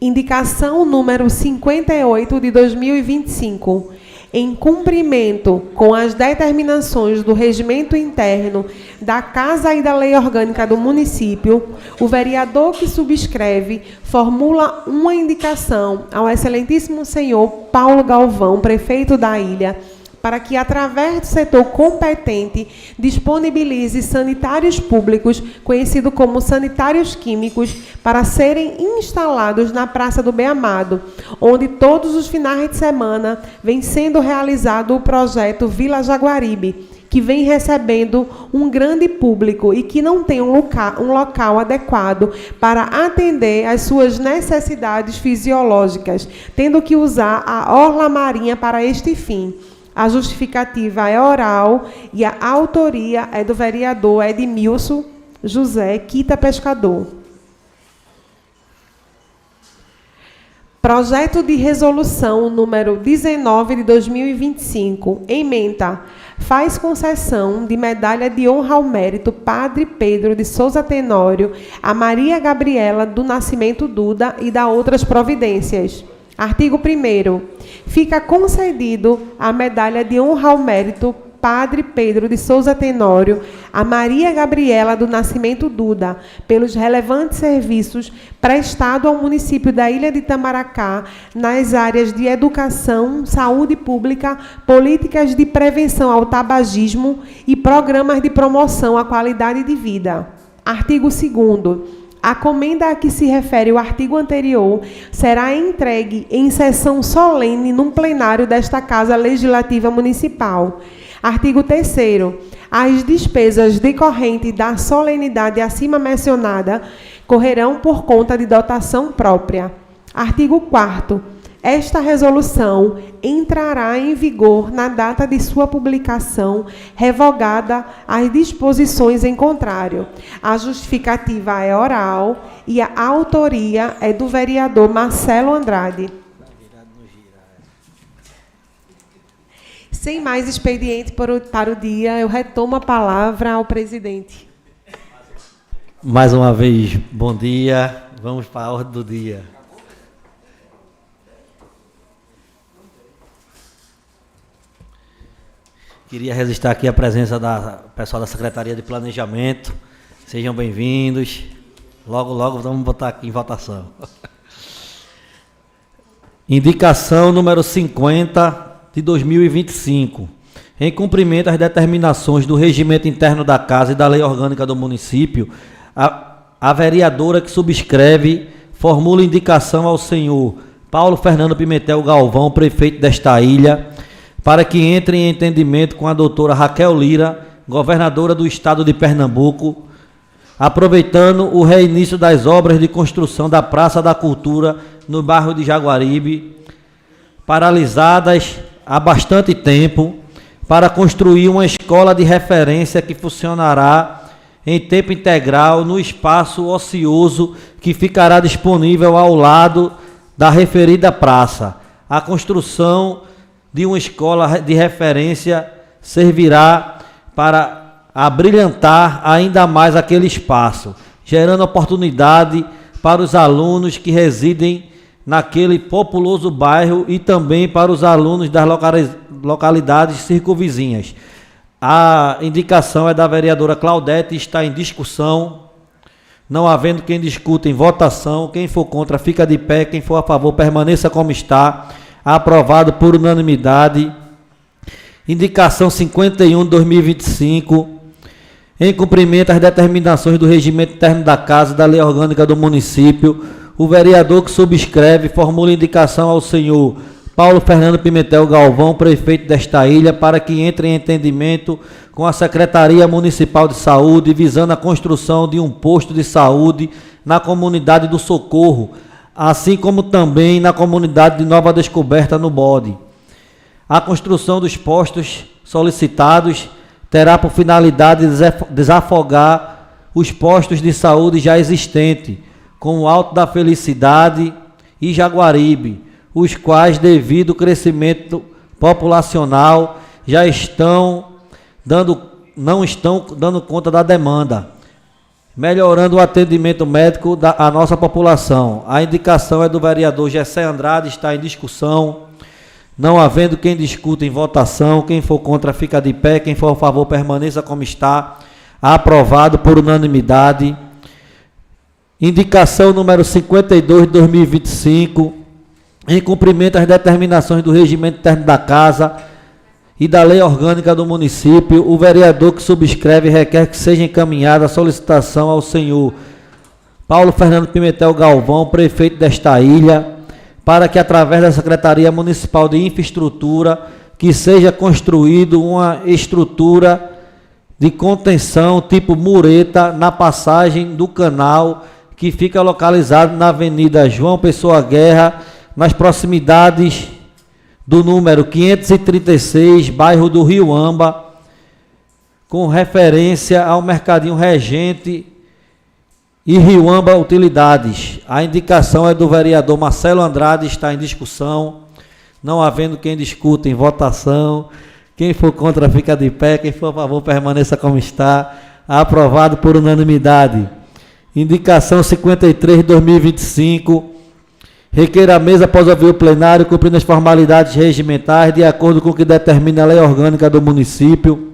Indicação número 58 de 2025. Em cumprimento com as determinações do regimento interno da Casa e da Lei Orgânica do município, o vereador que subscreve formula uma indicação ao excelentíssimo senhor Paulo Galvão, prefeito da ilha, para que, através do setor competente, disponibilize sanitários públicos, conhecido como sanitários químicos, para serem instalados na Praça do Bem-Amado, onde todos os finais de semana vem sendo realizado o projeto Vila Jaguaribe, que vem recebendo um grande público e que não tem um local adequado para atender às suas necessidades fisiológicas, tendo que usar a orla marinha para este fim. A justificativa é oral e a autoria é do vereador Edmilson José Quita Pescador. Projeto de resolução número 19 de 2025. Ementa. Faz concessão de medalha de honra ao mérito Padre Pedro de Souza Tenório a Maria Gabriela do Nascimento Duda e da outras providências. Artigo 1º. Fica concedido a medalha de honra ao mérito Padre Pedro de Souza Tenório a Maria Gabriela do Nascimento Duda pelos relevantes serviços prestados ao município da Ilha de Itamaracá nas áreas de educação, saúde pública, políticas de prevenção ao tabagismo e programas de promoção à qualidade de vida. Artigo 2º. A comenda a que se refere o artigo anterior será entregue em sessão solene num plenário desta Casa Legislativa Municipal. Artigo 3º. As despesas decorrentes da solenidade acima mencionada correrão por conta de dotação própria. Artigo 4º. Esta resolução entrará em vigor na data de sua publicação, revogada as disposições em contrário. A justificativa é oral e a autoria é do vereador Marcelo Andrade. Sem mais expediente para o dia, eu retomo a palavra ao presidente. Mais uma vez, bom dia. Vamos para a ordem do dia. Queria registrar aqui a presença da pessoal da Secretaria de Planejamento. Sejam bem-vindos. Logo, logo vamos botar aqui em votação. Indicação número 50 de 2025. Em cumprimento às determinações do Regimento Interno da Casa e da Lei Orgânica do Município, a vereadora que subscreve formula indicação ao senhor Paulo Fernando Pimentel Galvão, prefeito desta ilha, para que entre em entendimento com a doutora Raquel Lira, governadora do estado de Pernambuco, aproveitando o reinício das obras de construção da Praça da Cultura no bairro de Jaguaribe, paralisadas há bastante tempo, para construir uma escola de referência que funcionará em tempo integral no espaço ocioso que ficará disponível ao lado da referida praça. A construção de uma escola de referência servirá para abrilhantar ainda mais aquele espaço, gerando oportunidade para os alunos que residem naquele populoso bairro e também para os alunos das localidades circunvizinhas. A indicação é da vereadora Claudete e está em discussão. Não havendo quem discuta, em votação. Quem for contra fica de pé, quem for a favor permaneça como está. Aprovado por unanimidade. Indicação 51 de 2025. Em cumprimento às determinações do Regimento Interno da Casa e da Lei Orgânica do Município, o vereador que subscreve formula indicação ao senhor Paulo Fernando Pimentel Galvão, prefeito desta ilha, para que entre em entendimento com a Secretaria Municipal de Saúde, visando a construção de um posto de saúde na comunidade do Socorro, assim como também na comunidade de Nova Descoberta, no Bode. A construção dos postos solicitados terá por finalidade desafogar os postos de saúde já existentes, como o Alto da Felicidade e Jaguaribe, os quais, devido ao crescimento populacional, não estão dando conta da demanda, melhorando o atendimento médico à nossa população. A indicação é do vereador Gessé Andrade, está em discussão. Não havendo quem discuta, em votação. Quem for contra fica de pé, quem for a favor permaneça como está. Aprovado por unanimidade. Indicação número 52 de 2025. Em cumprimento às determinações do Regimento Interno da Casa e da Lei Orgânica do Município, o vereador que subscreve requer que seja encaminhada a solicitação ao senhor Paulo Fernando Pimentel Galvão, prefeito desta ilha, para que, através da Secretaria Municipal de Infraestrutura, que seja construído uma estrutura de contenção tipo mureta na passagem do canal, que fica localizado na Avenida João Pessoa Guerra, nas proximidades do número 536, bairro do Rio Amba, com referência ao Mercadinho Regente e Rio Amba Utilidades. A indicação é do vereador Marcelo Andrade, está em discussão. Não havendo quem discuta, em votação. Quem for contra fica de pé, quem for a favor permaneça como está. Aprovado por unanimidade. Indicação 53 de 2025. Requer a mesa após ouvir o plenário, cumprindo as formalidades regimentais, de acordo com o que determina a Lei Orgânica do Município,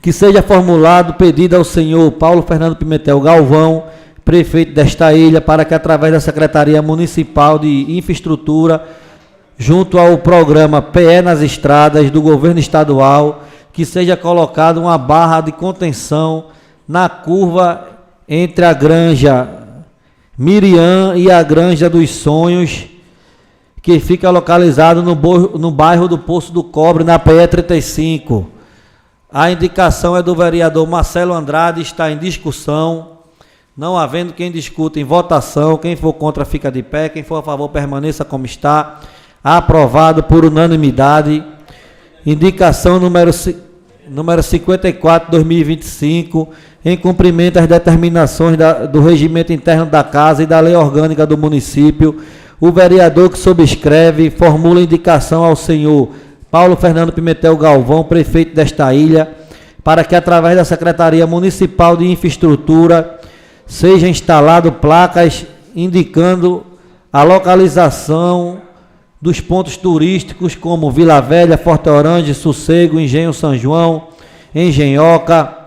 que seja formulado pedido ao senhor Paulo Fernando Pimentel Galvão, prefeito desta ilha, para que, através da Secretaria Municipal de Infraestrutura, junto ao programa PE nas Estradas do Governo Estadual, que seja colocada uma barra de contenção na curva entre a Granja Miriam e a Granja dos Sonhos, que fica localizado no bairro do Poço do Cobre, na PE 35. A indicação é do vereador Marcelo Andrade, está em discussão. Não havendo quem discuta, em votação. Quem for contra fica de pé, quem for a favor permaneça como está. Aprovado por unanimidade. Indicação número 54 de 2025, em cumprimento às determinações do Regimento Interno da Casa e da Lei Orgânica do Município, o vereador que subscreve formula indicação ao senhor Paulo Fernando Pimentel Galvão, prefeito desta ilha, para que, através da Secretaria Municipal de Infraestrutura, seja instalado placas indicando a localização dos pontos turísticos como Vila Velha, Forte Orange, Sossego, Engenho São João, Engenhoca,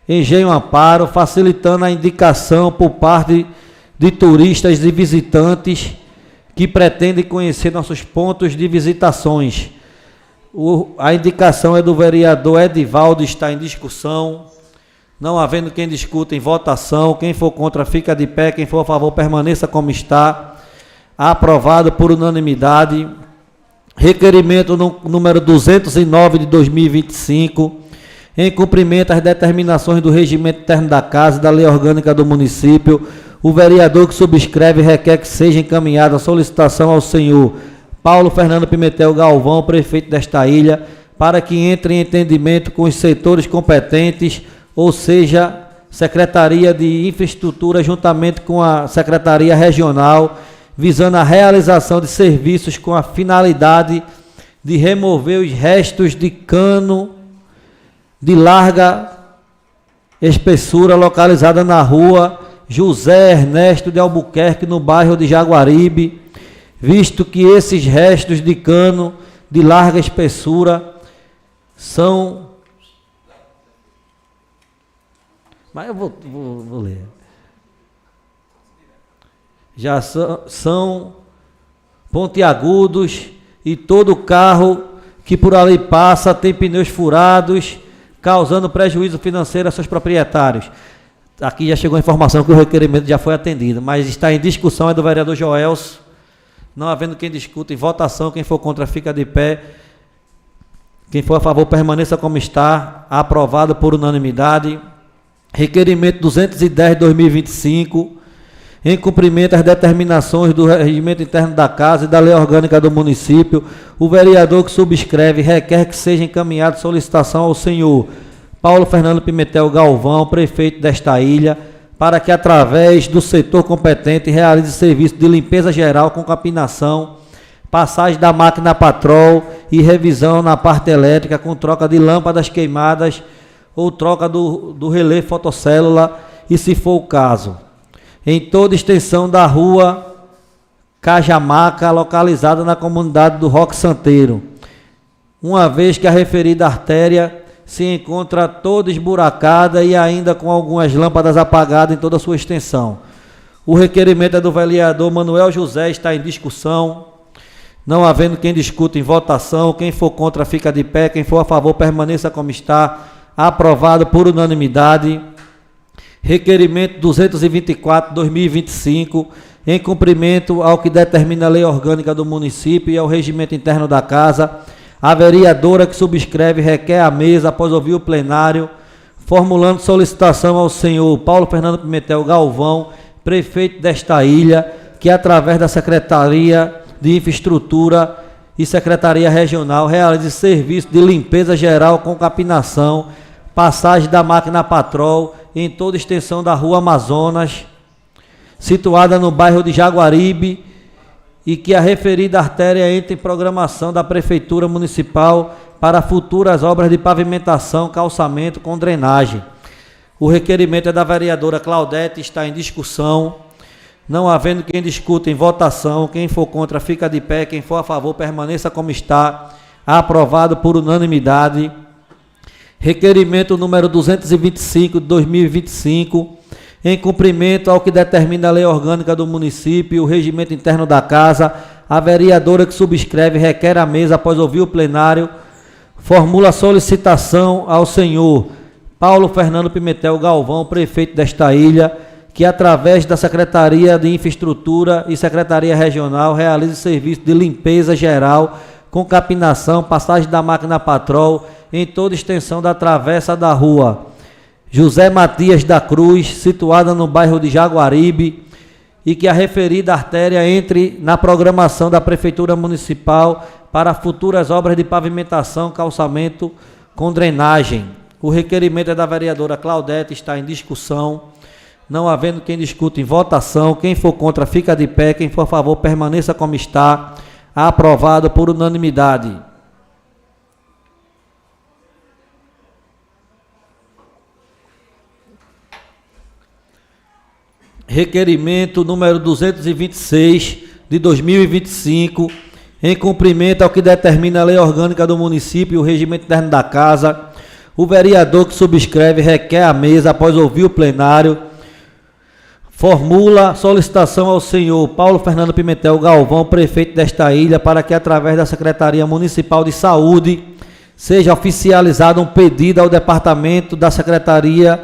Engenho Amparo, facilitando a indicação por parte de turistas e visitantes que pretendem conhecer nossos pontos de visitações. A indicação é do vereador Edivaldo, está em discussão. Não havendo quem discuta, em votação. Quem for contra, fica de pé. Quem for a favor, permaneça como está. Aprovado por unanimidade. Requerimento número 209 de 2025. Em cumprimento às determinações do Regimento Interno da Casa e da Lei Orgânica do Município, o vereador que subscreve requer que seja encaminhada a solicitação ao senhor Paulo Fernando Pimentel Galvão, prefeito desta ilha, para que entre em entendimento com os setores competentes, ou seja, Secretaria de Infraestrutura, juntamente com a Secretaria Regional, visando a realização de serviços com a finalidade de remover os restos de cano de larga espessura localizada na rua José Ernesto de Albuquerque, no bairro de Jaguaribe, visto que esses restos de cano de larga espessura são... Mas eu vou ler. Já são pontiagudos e todo carro que por ali passa tem pneus furados, causando prejuízo financeiro a seus proprietários. Aqui já chegou a informação que o requerimento já foi atendido, mas está em discussão, é do vereador Joelso. Não havendo quem discuta, em votação, quem for contra fica de pé. Quem for a favor permaneça como está. Aprovado por unanimidade. Requerimento 210 de 2025. Em cumprimento às determinações do Regimento Interno da Casa e da Lei Orgânica do Município, o vereador que subscreve requer que seja encaminhada solicitação ao senhor Paulo Fernando Pimentel Galvão, prefeito desta ilha, para que, através do setor competente, realize serviço de limpeza geral com capinação, passagem da máquina patrol e revisão na parte elétrica com troca de lâmpadas queimadas ou troca do relé fotocélula, e se for o caso, em toda extensão da rua Cajamaca, localizada na comunidade do Roque Santeiro, uma vez que a referida artéria se encontra toda esburacada e ainda com algumas lâmpadas apagadas em toda a sua extensão. O requerimento é do vereador Manuel José, está em discussão. Não havendo quem discuta, em votação. Quem for contra fica de pé, quem for a favor permaneça como está. Aprovado por unanimidade. Requerimento 224 de 2025, em cumprimento ao que determina a Lei Orgânica do Município e ao Regimento Interno da Casa, a vereadora que subscreve requer à mesa, após ouvir o plenário, formulando solicitação ao senhor Paulo Fernando Pimentel Galvão, prefeito desta ilha, que através da Secretaria de Infraestrutura e Secretaria Regional realize serviço de limpeza geral com capinação, passagem da máquina patrol em toda a extensão da Rua Amazonas, situada no bairro de Jaguaribe, e que a referida artéria entre em programação da Prefeitura Municipal para futuras obras de pavimentação, calçamento com drenagem. O requerimento é da vereadora Claudete, está em discussão. Não havendo quem discuta, em votação. Quem for contra fica de pé, quem for a favor permaneça como está. Aprovado por unanimidade. Requerimento número 225 de 2025, em cumprimento ao que determina a Lei Orgânica do Município e o Regimento Interno da Casa, a vereadora que subscreve requer à mesa, após ouvir o plenário, formula solicitação ao senhor Paulo Fernando Pimentel Galvão, prefeito desta ilha, que através da Secretaria de Infraestrutura e Secretaria Regional realize serviço de limpeza geral com capinação, passagem da máquina patrol em toda a extensão da travessa da rua José Matias da Cruz, situada no bairro de Jaguaribe, e que a referida artéria entre na programação da Prefeitura Municipal para futuras obras de pavimentação, calçamento com drenagem. O requerimento é da vereadora Claudete, está em discussão. Não havendo quem discuta, em votação. Quem for contra fica de pé, quem for a favor permaneça como está. Aprovado por unanimidade. Requerimento número 226 de 2025, em cumprimento ao que determina a lei orgânica do município e o regimento interno da casa, o vereador que subscreve requer à mesa, após ouvir o plenário, formula solicitação ao senhor Paulo Fernando Pimentel Galvão, prefeito desta ilha, para que, através da Secretaria Municipal de Saúde, seja oficializado um pedido ao Departamento da Secretaria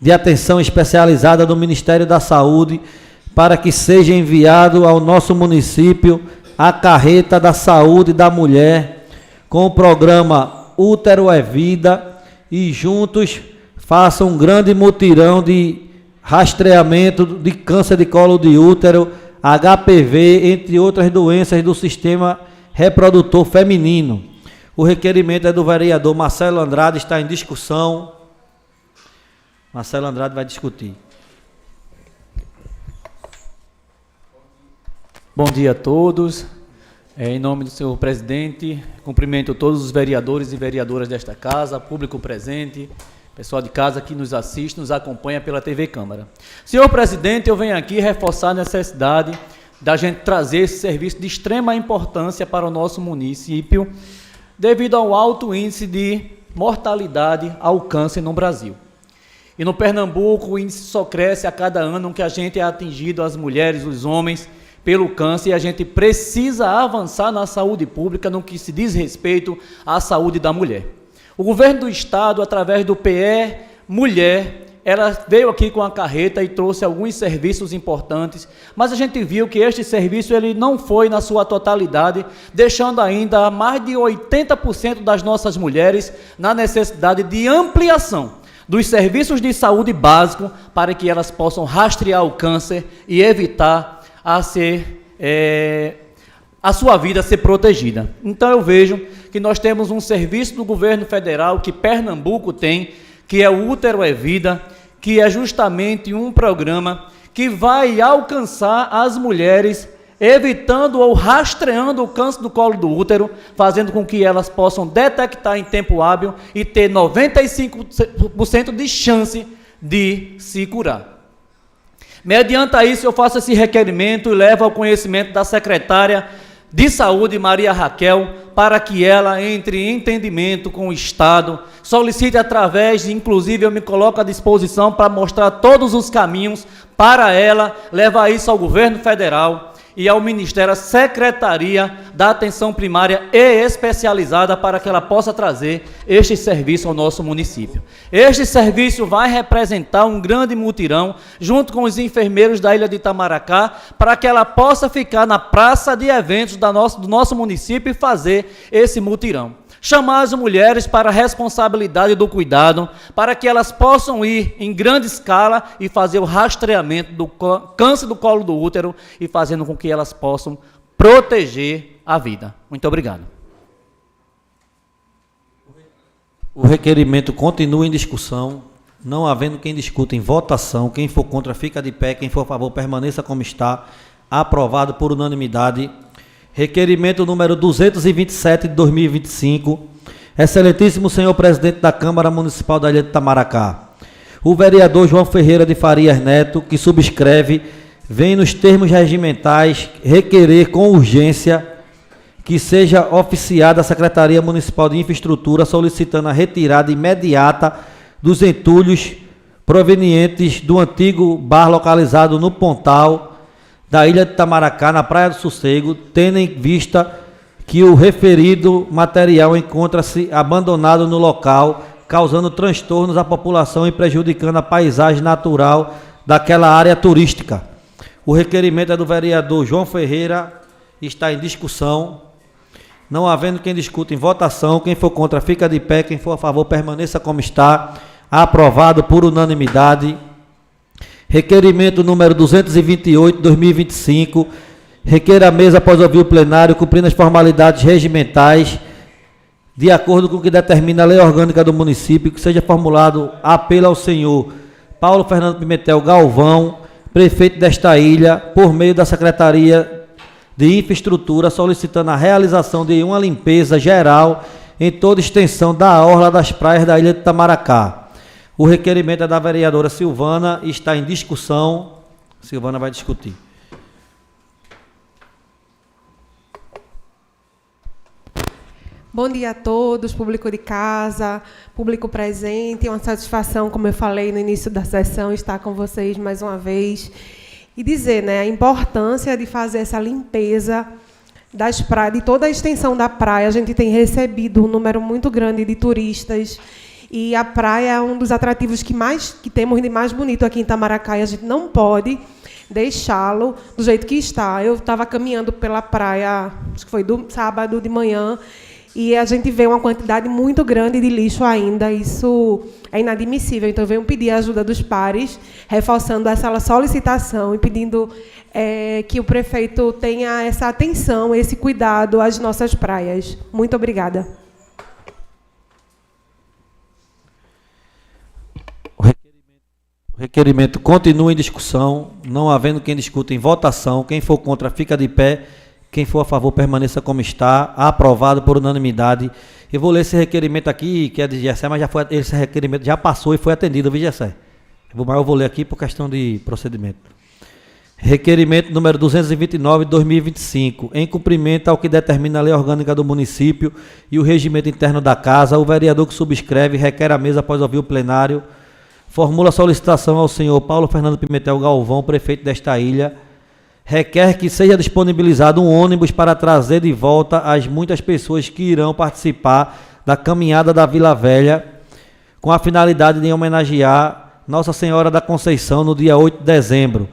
de Atenção Especializada do Ministério da Saúde, para que seja enviado ao nosso município a carreta da saúde da mulher, com o programa Útero é Vida, e juntos façam um grande mutirão de rastreamento de câncer de colo de útero, HPV, entre outras doenças do sistema reprodutor feminino. O requerimento é do vereador Marcelo Andrade, está em discussão. Marcelo Andrade vai discutir. Bom dia a todos. Em nome do senhor presidente, cumprimento todos os vereadores e vereadoras desta casa, público presente, pessoal de casa que nos assiste, nos acompanha pela TV Câmara. Senhor presidente, eu venho aqui reforçar a necessidade da gente trazer esse serviço de extrema importância para o nosso município, devido ao alto índice de mortalidade ao câncer no Brasil. E no Pernambuco o índice só cresce a cada ano que a gente é atingido, as mulheres, os homens, pelo câncer, e a gente precisa avançar na saúde pública no que se diz respeito à saúde da mulher. O governo do estado, através do PE Mulher, ela veio aqui com a carreta e trouxe alguns serviços importantes, mas a gente viu que este serviço ele não foi na sua totalidade, deixando ainda mais de 80% das nossas mulheres na necessidade de ampliação dos serviços de saúde básico para que elas possam rastrear o câncer e evitar a sua vida ser protegida. Então eu vejo que nós temos um serviço do governo federal que Pernambuco tem, que é o Útero é Vida, que é justamente um programa que vai alcançar as mulheres, evitando ou rastreando o câncer do colo do útero, fazendo com que elas possam detectar em tempo hábil e ter 95% de chance de se curar. Mediante isso, eu faço esse requerimento e levo ao conhecimento da secretária de Saúde, Maria Raquel, para que ela entre em entendimento com o Estado, solicite através, inclusive eu me coloco à disposição para mostrar todos os caminhos para ela levar isso ao governo federal e ao Ministério, a Secretaria da Atenção Primária e Especializada, para que ela possa trazer este serviço ao nosso município. Este serviço vai representar um grande mutirão, junto com os enfermeiros da Ilha de Itamaracá, para que ela possa ficar na praça de eventos do nosso município e fazer esse mutirão. Chamar as mulheres para a responsabilidade do cuidado, para que elas possam ir em grande escala e fazer o rastreamento do câncer do colo do útero e fazendo com que elas possam proteger a vida. Muito obrigado. O requerimento continua em discussão. Não havendo quem discuta, em votação. Quem for contra fica de pé, quem for a favor permaneça como está. Aprovado por unanimidade. Requerimento número 227 de 2025. Excelentíssimo senhor presidente da Câmara Municipal da Ilha de Itamaracá. O vereador João Ferreira de Farias Neto, que subscreve, vem nos termos regimentais requerer com urgência que seja oficiada a Secretaria Municipal de Infraestrutura solicitando a retirada imediata dos entulhos provenientes do antigo bar localizado no Pontal da Ilha de Itamaracá, na Praia do Sossego, tendo em vista que o referido material encontra-se abandonado no local, causando transtornos à população e prejudicando a paisagem natural daquela área turística. O requerimento é do vereador João Ferreira, está em discussão. Não havendo quem discuta, em votação. Quem for contra fica de pé, quem for a favor permaneça como está. Aprovado por unanimidade. Requerimento número 228, 2025, requer a mesa, após ouvir o plenário, cumprindo as formalidades regimentais, de acordo com o que determina a lei orgânica do município, que seja formulado apelo ao senhor Paulo Fernando Pimentel Galvão, prefeito desta ilha, por meio da Secretaria de Infraestrutura, solicitando a realização de uma limpeza geral em toda a extensão da orla das praias da Ilha de Itamaracá. O requerimento é da vereadora Silvana e está em discussão. Silvana vai discutir. Bom dia a todos, público de casa, público presente. É uma satisfação, como eu falei no início da sessão, estar com vocês mais uma vez e dizer, né, a importância de fazer essa limpeza das praias, de toda a extensão da praia. A gente tem recebido um número muito grande de turistas e a praia é um dos atrativos que temos de mais bonito aqui em Itamaracá, e a gente não pode deixá-lo do jeito que está. Eu estava caminhando pela praia, acho que foi do sábado de manhã, e a gente vê uma quantidade muito grande de lixo ainda. Isso é inadmissível. Então, eu venho pedir a ajuda dos pares, reforçando essa solicitação e pedindo que o prefeito tenha essa atenção, esse cuidado às nossas praias. Muito obrigada. O requerimento continua em discussão, não havendo quem discuta em votação. Quem for contra, fica de pé. Quem for a favor, permaneça como está. Aprovado por unanimidade. Eu vou ler esse requerimento aqui, que é de Gessé, mas esse requerimento já passou e foi atendido, viu, Gessé? Mas eu vou ler aqui por questão de procedimento. Requerimento número 229 de 2025. Em cumprimento ao que determina a lei orgânica do município e o regimento interno da casa, o vereador que subscreve requer à mesa, após ouvir o plenário, formula solicitação ao senhor Paulo Fernando Pimentel Galvão, prefeito desta ilha, requer que seja disponibilizado um ônibus para trazer de volta as muitas pessoas que irão participar da caminhada da Vila Velha, com a finalidade de homenagear Nossa Senhora da Conceição no dia 8 de dezembro,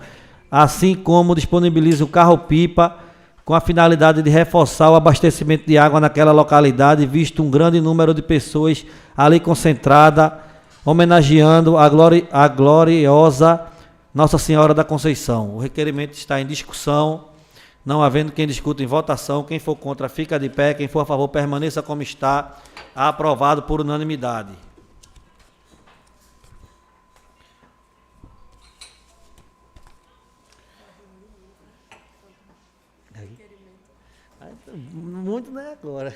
assim como disponibiliza o carro-pipa com a finalidade de reforçar o abastecimento de água naquela localidade, visto um grande número de pessoas ali concentrada, homenageando a gloriosa Nossa Senhora da Conceição. O requerimento está em discussão, não havendo quem discuta em votação. Quem for contra, fica de pé. Quem for a favor, permaneça como está. Aprovado por unanimidade. Muito, né, agora.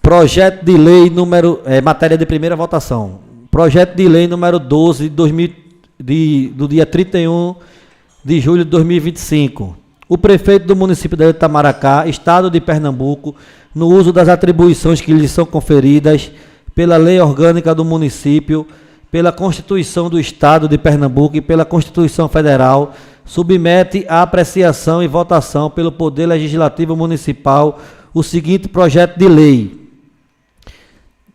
Projeto de lei número... matéria de primeira votação. Projeto de lei número 12 do dia 31 de julho de 2025. O prefeito do município de Itamaracá, estado de Pernambuco, no uso das atribuições que lhe são conferidas pela lei orgânica do município, pela Constituição do Estado de Pernambuco e pela Constituição Federal, submete à apreciação e votação pelo Poder Legislativo Municipal o seguinte projeto de lei.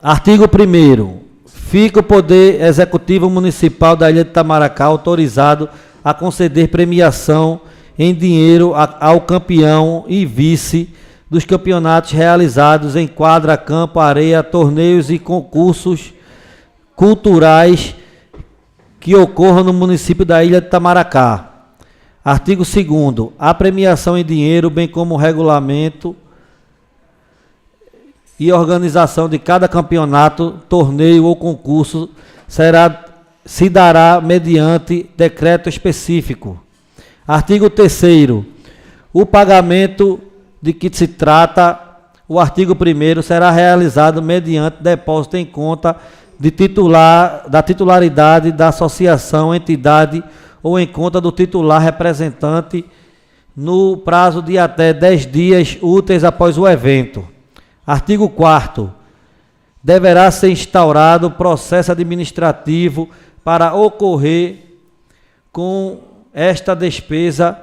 Artigo 1º. Fica o Poder Executivo Municipal da Ilha de Itamaracá autorizado a conceder premiação em dinheiro ao campeão e vice dos campeonatos realizados em quadra, campo, areia, torneios e concursos culturais que ocorram no município da Ilha de Itamaracá. Artigo 2º. A premiação em dinheiro, bem como o regulamento e organização de cada campeonato, torneio ou concurso se dará mediante decreto específico. Artigo 3º. O pagamento de que se trata o artigo 1º será realizado mediante depósito em conta da titularidade da associação, entidade ou em conta do titular representante no prazo de até 10 dias úteis após o evento. Artigo 4º. Deverá ser instaurado processo administrativo para ocorrer com esta despesa,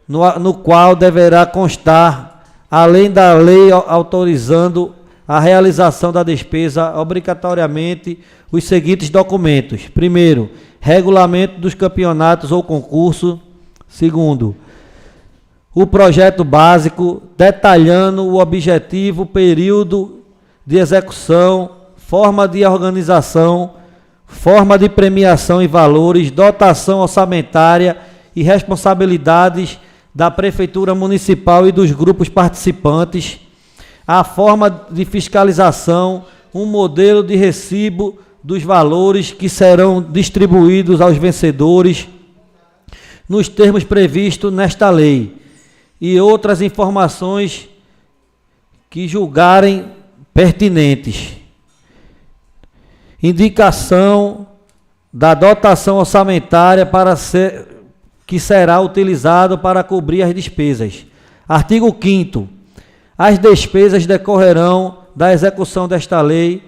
no qual deverá constar, além da lei autorizando a realização da despesa, obrigatoriamente os seguintes documentos. Primeiro, regulamento dos campeonatos ou concurso. Segundo, o projeto básico, detalhando o objetivo, período de execução, forma de organização, forma de premiação e valores, dotação orçamentária e responsabilidades da Prefeitura Municipal e dos grupos participantes, a forma de fiscalização, um modelo de recibo dos valores que serão distribuídos aos vencedores, nos termos previstos nesta lei, e outras informações que julgarem pertinentes. Indicação da dotação orçamentária que será utilizado para cobrir as despesas. Artigo 5º. As despesas decorrerão da execução desta lei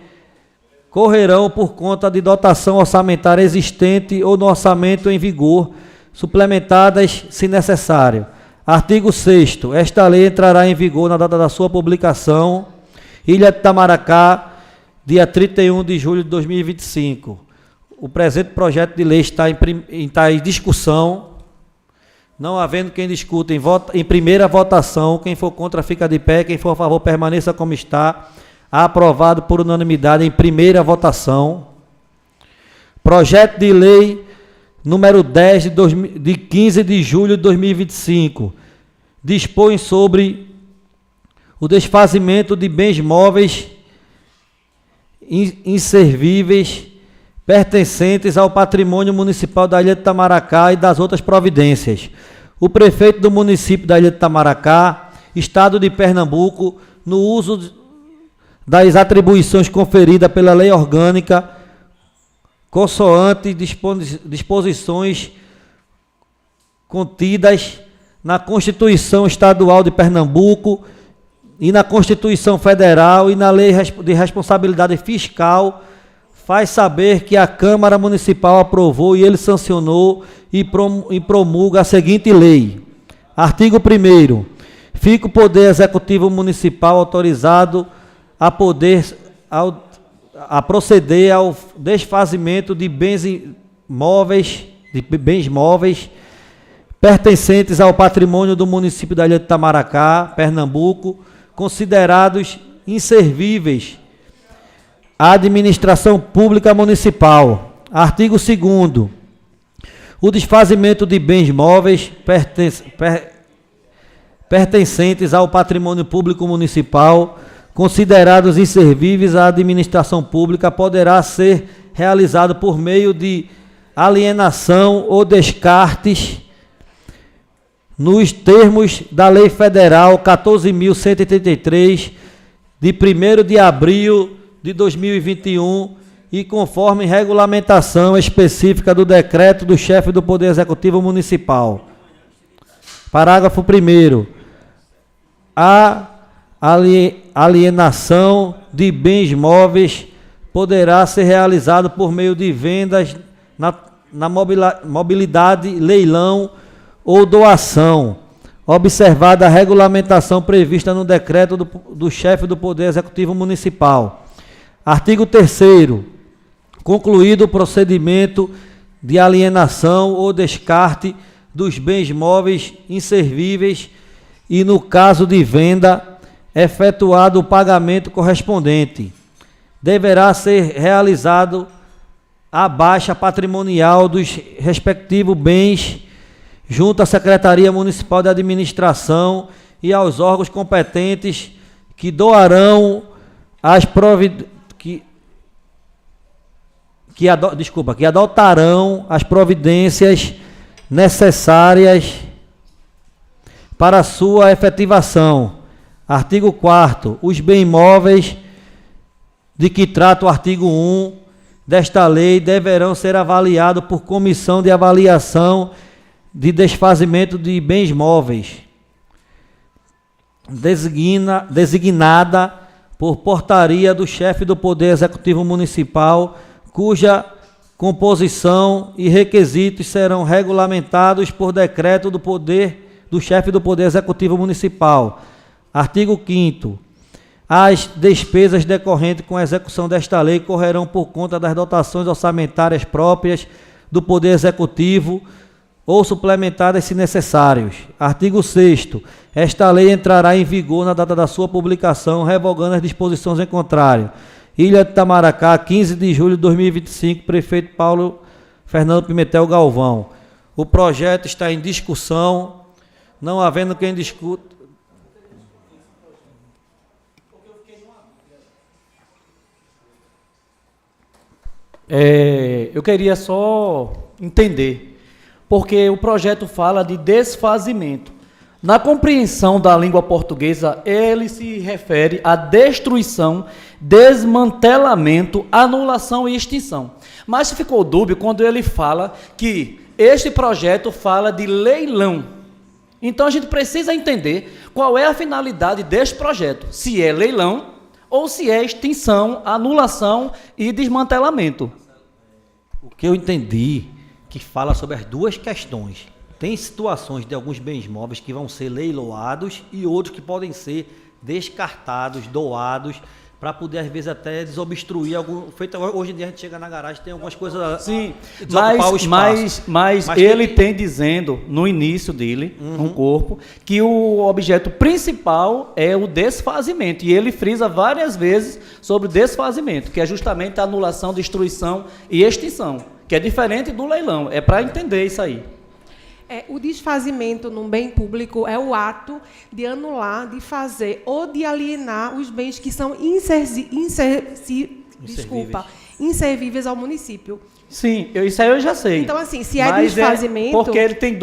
correrão por conta de dotação orçamentária existente ou no orçamento em vigor, suplementadas se necessário. Artigo 6º. Esta lei entrará em vigor na data da sua publicação. Ilha de Itamaracá, dia 31 de julho de 2025. O presente projeto de lei está em discussão. Não havendo quem discuta em primeira votação, quem for contra fica de pé, quem for a favor permaneça como está. Aprovado por unanimidade em primeira votação. Projeto de lei número 10 de 15 de julho de 2025. Dispõe sobre o desfazimento de bens móveis inservíveis pertencentes ao patrimônio municipal da Ilha de Itamaracá e das outras providências. O prefeito do município da Ilha de Itamaracá, Estado de Pernambuco, no uso das atribuições conferidas pela lei orgânica, consoante disposições contidas na Constituição Estadual de Pernambuco e na Constituição Federal e na Lei de Responsabilidade Fiscal, faz saber que a Câmara Municipal aprovou e ele sancionou e promulga a seguinte lei. Artigo 1º. Fica o Poder Executivo Municipal autorizado a proceder ao desfazimento de bens móveis pertencentes ao patrimônio do município da Ilha de Itamaracá, Pernambuco, considerados inservíveis à administração pública municipal. Artigo 2º. O desfazimento de bens móveis pertencentes ao patrimônio público municipal, considerados inservíveis à administração pública, poderá ser realizado por meio de alienação ou descartes nos termos da Lei Federal 14.183, de 1º de abril de 2021, e conforme regulamentação específica do decreto do chefe do Poder Executivo Municipal. Parágrafo 1º. A alienação de bens móveis poderá ser realizado por meio de vendas na mobilidade, leilão ou doação, observada a regulamentação prevista no decreto do chefe do Poder Executivo Municipal. Artigo 3º. Concluído o procedimento de alienação ou descarte dos bens móveis inservíveis e, no caso de venda, efetuado o pagamento correspondente, deverá ser realizado a baixa patrimonial dos respectivos bens junto à Secretaria Municipal de Administração e aos órgãos competentes que doarão as que adotarão as providências necessárias para sua efetivação. Artigo 4º. Os bens móveis de que trata o artigo 1 desta lei deverão ser avaliados por comissão de avaliação de desfazimento de bens móveis, designada por portaria do chefe do Poder Executivo Municipal, cuja composição e requisitos serão regulamentados por decreto do chefe do Poder Executivo Municipal. Artigo 5º. As despesas decorrentes com a execução desta lei correrão por conta das dotações orçamentárias próprias do Poder Executivo ou suplementadas se necessários. Artigo 6º. Esta lei entrará em vigor na data da sua publicação, revogando as disposições em contrário. Ilha de Itamaracá, 15 de julho de 2025, prefeito Paulo Fernando Pimentel Galvão. O projeto está em discussão, não havendo quem discuta. Eu queria só entender, porque o projeto fala de desfazimento. Na compreensão da língua portuguesa, ele se refere à destruição, desmantelamento, anulação e extinção. Mas ficou dúbio quando ele fala que este projeto fala de leilão. Então a gente precisa entender qual é a finalidade deste projeto, se é leilão ou se é extinção, anulação e desmantelamento. O que eu entendi que fala sobre as duas questões. Tem situações de alguns bens móveis que vão ser leiloados e outros que podem ser descartados, doados, para poder, às vezes, até desobstruir algum... Hoje em dia a gente chega na garagem, tem algumas coisas... Sim, desocupar o espaço. mas ele tem dizendo, no início dele, no corpo, que o objeto principal é o desfazimento. E ele frisa várias vezes sobre o desfazimento, que é justamente a anulação, destruição e extinção, que é diferente do leilão. É para entender isso aí. O desfazimento num bem público é o ato de anular, de fazer ou de alienar os bens que são inservíveis ao município. Sim, isso aí eu já sei. Então, assim, se é desfazimento... Porque ele tem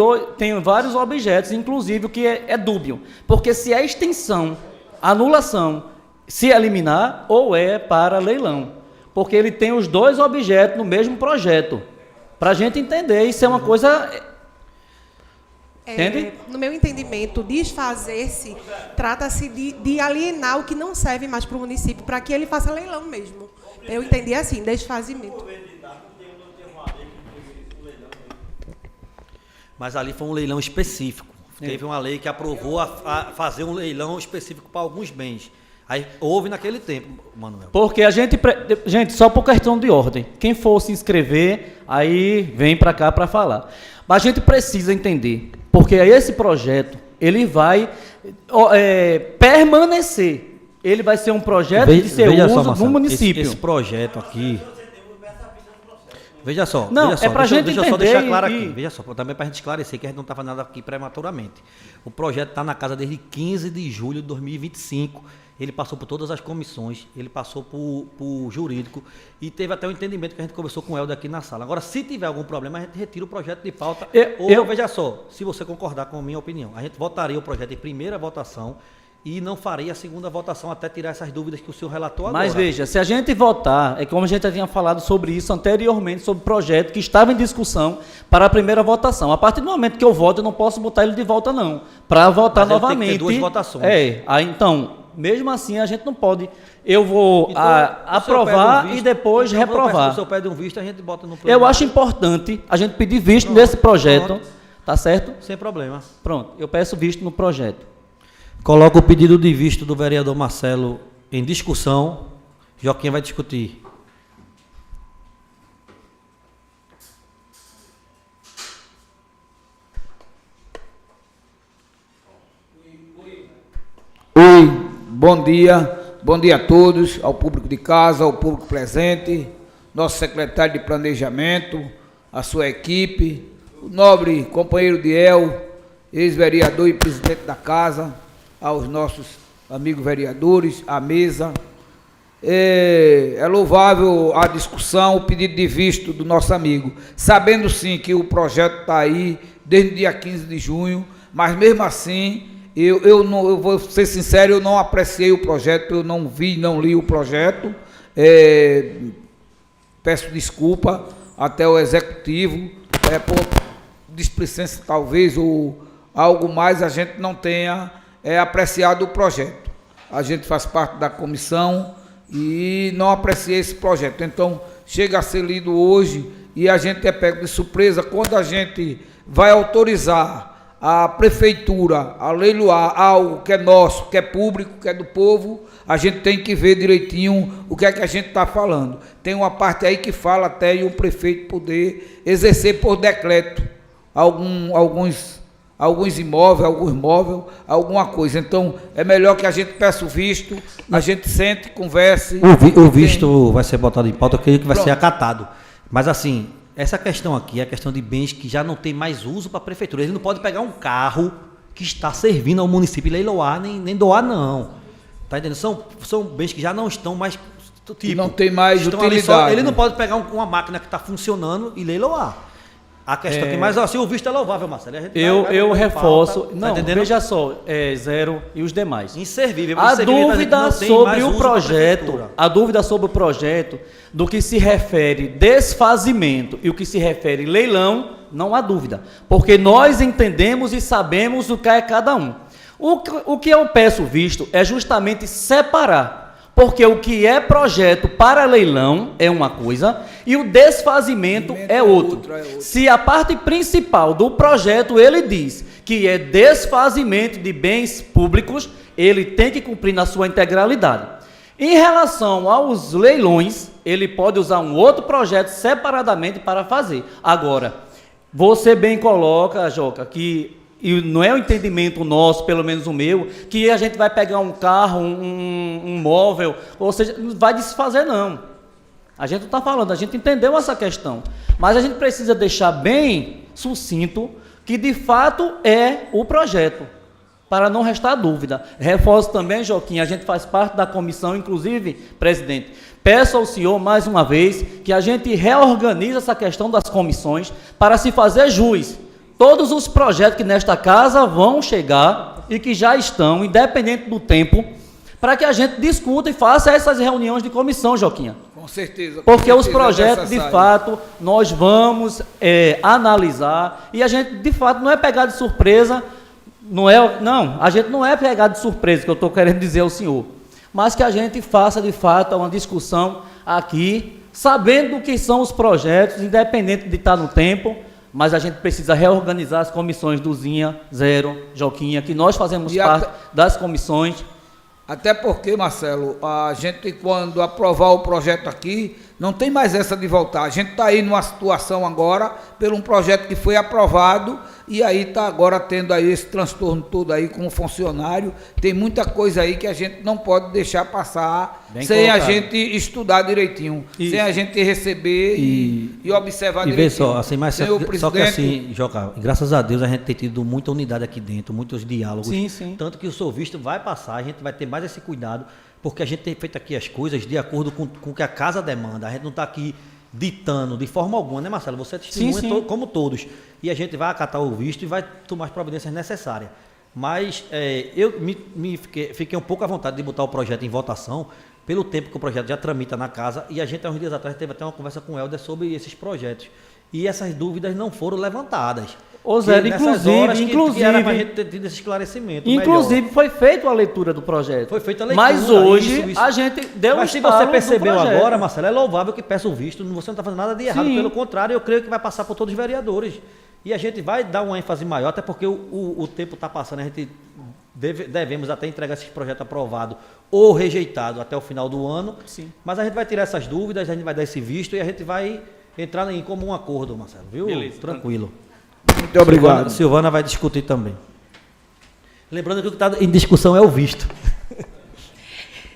vários objetos, inclusive o que é dúbio. Porque se é extinção, anulação, se eliminar, ou é para leilão. Porque ele tem os dois objetos no mesmo projeto. Para a gente entender, isso é uma coisa... Entende? No meu entendimento, desfazer-se trata-se de alienar o que não serve mais para o município, para que ele faça leilão mesmo. Eu entendi assim, desfazimento. Mas ali foi um leilão específico. Teve uma lei que aprovou a fazer um leilão específico para alguns bens. Aí houve naquele tempo, Manuel. Porque a gente, só por questão de ordem, quem for se inscrever, aí vem para cá para falar. Mas a gente precisa entender, porque esse projeto, ele vai permanecer. Ele vai ser um projeto de seu uso no município. Esse projeto aqui... Veja só. Não, veja só, é para a gente deixa entender. Só deixar claro aqui. Veja só, também para a gente esclarecer que a gente não está fazendo nada aqui prematuramente. O projeto está na casa desde 15 de julho de 2025. Ele passou por todas as comissões, ele passou por jurídico e teve até um entendimento que a gente conversou com o Helder aqui na sala. Agora, se tiver algum problema, a gente retira o projeto de pauta. Veja só, se você concordar com a minha opinião, a gente votaria o projeto em primeira votação e não faria a segunda votação até tirar essas dúvidas que o senhor relatou agora. Mas veja, se a gente votar, é como a gente já tinha falado sobre isso anteriormente, sobre o projeto que estava em discussão para a primeira votação. A partir do momento que eu voto, eu não posso botar ele de volta, não. Para votar novamente. Tem que ter duas votações. Então, mesmo assim, a gente não pode. Eu vou aprovar e depois reprovar. Se eu pede um visto, a gente bota no plenário. Eu acho importante a gente pedir visto nesse projeto. Tá certo? Sem problema. Pronto, eu peço visto no projeto. Coloca o pedido de visto do vereador Marcelo em discussão. Joaquim vai discutir. Oi, bom dia a todos, ao público de casa, ao público presente, nosso secretário de Planejamento, a sua equipe, o nobre companheiro Diel, ex-vereador e presidente da casa, aos nossos amigos vereadores, à mesa. É louvável a discussão, o pedido de visto do nosso amigo, sabendo sim que o projeto está aí desde o dia 15 de junho, mas mesmo assim, eu vou ser sincero, eu não apreciei o projeto, eu não vi, não li o projeto, peço desculpa até o executivo, por displicência talvez, ou algo mais, a gente não tenha apreciado o projeto. A gente faz parte da comissão e não apreciei esse projeto. Então, chega a ser lido hoje e a gente é pego de surpresa quando a gente vai autorizar a prefeitura a leiloar algo que é nosso, que é público, que é do povo. A gente tem que ver direitinho o que é que a gente está falando. Tem uma parte aí que fala até em o prefeito poder exercer por decreto alguns imóveis, alguns móveis, alguma coisa. Então, é melhor que a gente peça o visto, a gente sente, converse. O visto vai ser botado em pauta, eu creio que vai ser acatado. Mas, assim, essa questão aqui é a questão de bens que já não tem mais uso para a prefeitura. Ele não pode pegar um carro que está servindo ao município e leiloar, nem doar, não. Tá entendendo? São bens que já não estão mais... Tipo, não tem mais utilidade. Ele não pode pegar uma máquina que está funcionando e leiloar. A questão aqui, mas assim, o visto é louvável, Marcelo. Eu reforço. Pauta, não, tá veja só, Zero e os demais. Inservível. A dúvida sobre o projeto, do que se refere desfazimento e o que se refere leilão, não há dúvida. Porque nós entendemos e sabemos o que é cada um. O que eu peço visto é justamente separar, porque o que é projeto para leilão é uma coisa e o desfazimento é outro. Se a parte principal do projeto ele diz que é desfazimento de bens públicos, ele tem que cumprir na sua integralidade. Em relação aos leilões, ele pode usar um outro projeto separadamente para fazer. Agora, você bem coloca, Joca, que e não é o entendimento nosso, pelo menos o meu, que a gente vai pegar um carro, um móvel, ou seja, não vai desfazer, não. A gente não está falando, a gente entendeu essa questão. Mas a gente precisa deixar bem sucinto que, de fato, é o projeto, para não restar dúvida. Reforço também, Joaquim, a gente faz parte da comissão, inclusive, presidente, peço ao senhor, mais uma vez, que a gente reorganize essa questão das comissões para se fazer jus. Todos os projetos que nesta casa vão chegar e que já estão, independente do tempo, para que a gente discuta e faça essas reuniões de comissão, Joquinha. Com certeza. Porque os projetos, de fato, nós vamos analisar e a gente, de fato, não é pegar de surpresa, a gente não é pegar de surpresa, que eu estou querendo dizer ao senhor, mas que a gente faça, de fato, uma discussão aqui, sabendo o que são os projetos, independente de estar no tempo, mas a gente precisa reorganizar as comissões do Zinha, Zero, Joquinha, que nós fazemos parte das comissões. Até porque, Marcelo, a gente, quando aprovar o projeto aqui, não tem mais essa de voltar. A gente está aí numa situação agora, por um projeto que foi aprovado, e aí está agora tendo aí esse transtorno todo aí com o funcionário. Tem muita coisa aí que a gente não pode deixar passar sem colocado. A gente estudar direitinho, isso. Sem a gente receber e observar direitinho. E vê só, assim, mas só que assim, Joca, graças a Deus a gente tem tido muita unidade aqui dentro, muitos diálogos. Sim. Tanto que o seu visto vai passar, a gente vai ter mais esse cuidado, porque a gente tem feito aqui as coisas de acordo com o que a casa demanda. A gente não está aqui ditando de forma alguma, né, Marcelo? Você é testemunha como todos. E a gente vai acatar o visto e vai tomar as providências necessárias. Mas eu fiquei um pouco à vontade de botar o projeto em votação, pelo tempo que o projeto já tramita na casa, e a gente, há uns dias atrás, teve até uma conversa com o Helder sobre esses projetos. E essas dúvidas não foram levantadas. Ô Zé, inclusive era para a gente ter tido esse esclarecimento. Inclusive, melhor. Foi feita a leitura do projeto. Foi feita a leitura. Mas hoje isso. A gente deu Mas se você percebeu agora, Marcelo, é louvável que peça o visto. Você não está fazendo nada de errado. Sim. Pelo contrário, eu creio que vai passar por todos os vereadores. E a gente vai dar uma ênfase maior, até porque o tempo está passando. A gente devemos até entregar esses projetos aprovados ou rejeitados até o final do ano. Sim. Mas a gente vai tirar essas dúvidas, a gente vai dar esse visto e a gente vai entrar em comum acordo, Marcelo. Viu? Beleza, tranquilo. Muito obrigado. Silvana vai discutir também. Lembrando que o que está em discussão é o visto.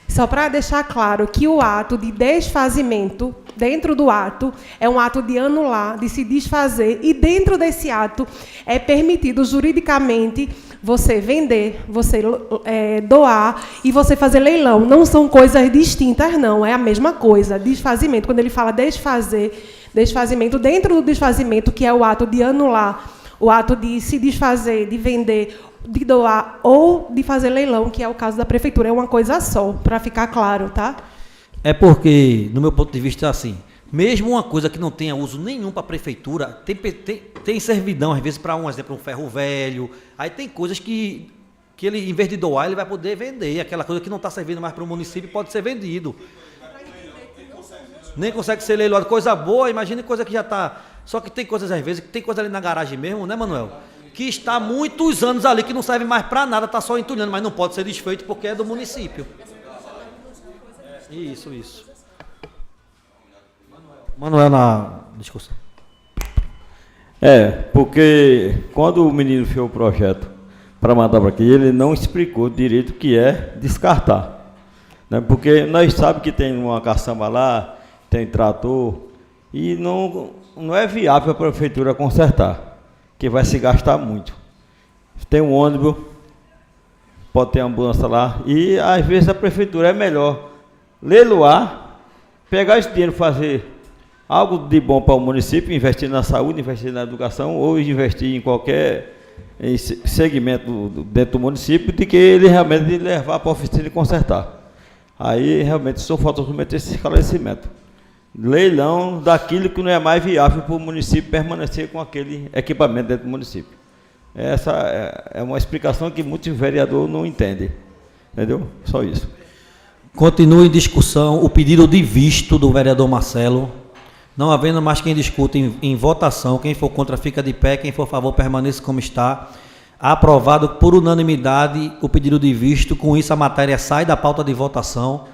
Só para deixar claro que o ato de desfazimento, dentro do ato, é um ato de anular, de se desfazer, e dentro desse ato é permitido juridicamente você vender, você doar e você fazer leilão. Não são coisas distintas, não, é a mesma coisa. Desfazimento, quando ele fala desfazimento, dentro do desfazimento, que é o ato de anular, o ato de se desfazer, de vender, de doar ou de fazer leilão, que é o caso da prefeitura, é uma coisa só, para ficar claro, tá? É porque, no meu ponto de vista, assim, mesmo uma coisa que não tenha uso nenhum para a prefeitura, tem servidão, às vezes, para um exemplo, um ferro velho, aí tem coisas que ele, em vez de doar, ele vai poder vender, aquela coisa que não está servindo mais para o município pode ser vendido. Nem consegue ser leiloado, coisa boa, imagine coisa que já está... Só que tem coisas, às vezes, tem coisa ali na garagem mesmo, né, Manuel? Que está há muitos anos ali, que não serve mais para nada, está só entulhando, mas não pode ser desfeito porque é do município. Isso. Manuel na discussão. Porque quando o menino fez o projeto para mandar para aqui, ele não explicou direito o que é descartar. Né? Porque nós sabemos que tem uma caçamba lá, tem trator, e não é viável a prefeitura consertar, que vai se gastar muito. Tem um ônibus, pode ter ambulância lá, e às vezes a prefeitura é melhor leiloar, pegar esse dinheiro, fazer algo de bom para o município, investir na saúde, investir na educação, ou investir em qualquer segmento dentro do município, de que ele realmente levar para a oficina e consertar. Aí realmente só falta submeter esse esclarecimento. Leilão daquilo que não é mais viável para o município permanecer com aquele equipamento dentro do município. Essa é uma explicação que muitos vereadores não entendem. Entendeu? Só isso. Continua em discussão o pedido de visto do vereador Marcelo. Não havendo mais quem discuta em votação, quem for contra fica de pé, quem for a favor permaneça como está. Aprovado por unanimidade o pedido de visto. Com isso a matéria sai da pauta de votação.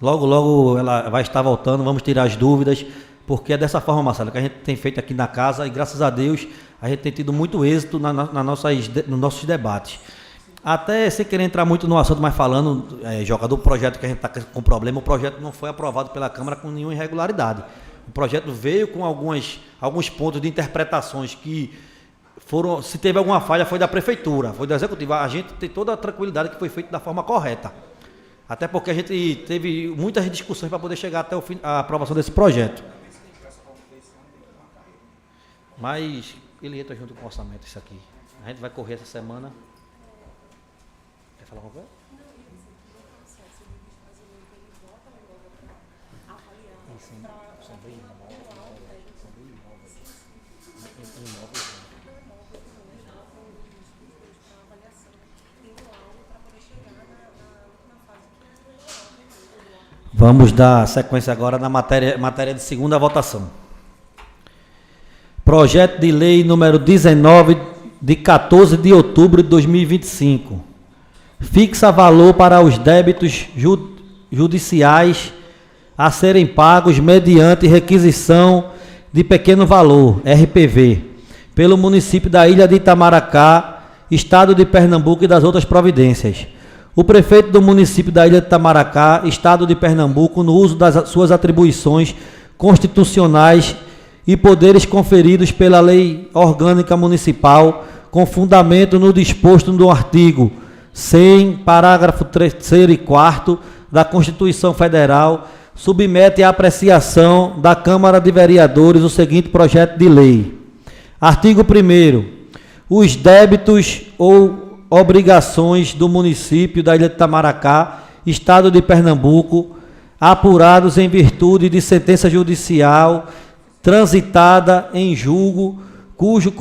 Logo, logo ela vai estar voltando, vamos tirar as dúvidas, porque é dessa forma, Marcelo, que a gente tem feito aqui na casa e graças a Deus a gente tem tido muito êxito nos nossos debates. Até sem querer entrar muito no assunto, mas falando, Joca, do projeto que a gente está com problema, o projeto não foi aprovado pela Câmara com nenhuma irregularidade. O projeto veio com alguns pontos de interpretações que foram, se teve alguma falha, foi da Prefeitura, foi do Executivo. A gente tem toda a tranquilidade que foi feito da forma correta. Até porque a gente teve muitas discussões para poder chegar até a aprovação desse projeto. Mas ele entra junto com o orçamento, isso aqui. A gente vai correr essa semana. Quer falar alguma coisa? Vamos dar sequência agora na matéria de segunda votação. Projeto de lei número 19, de 14 de outubro de 2025. Fixa valor para os débitos judiciais a serem pagos mediante requisição de pequeno valor, RPV, pelo município da Ilha de Itamaracá, Estado de Pernambuco e das outras providências. O prefeito do município da Ilha de Itamaracá, Estado de Pernambuco, no uso das suas atribuições constitucionais e poderes conferidos pela Lei Orgânica Municipal, com fundamento no disposto no artigo 100, parágrafo 3º e 4º da Constituição Federal, submete à apreciação da Câmara de Vereadores o seguinte projeto de lei. Artigo 1º. Os débitos ou obrigações do município da Ilha de Itamaracá, Estado de Pernambuco, apurados em virtude de sentença judicial transitada em julgo, cujo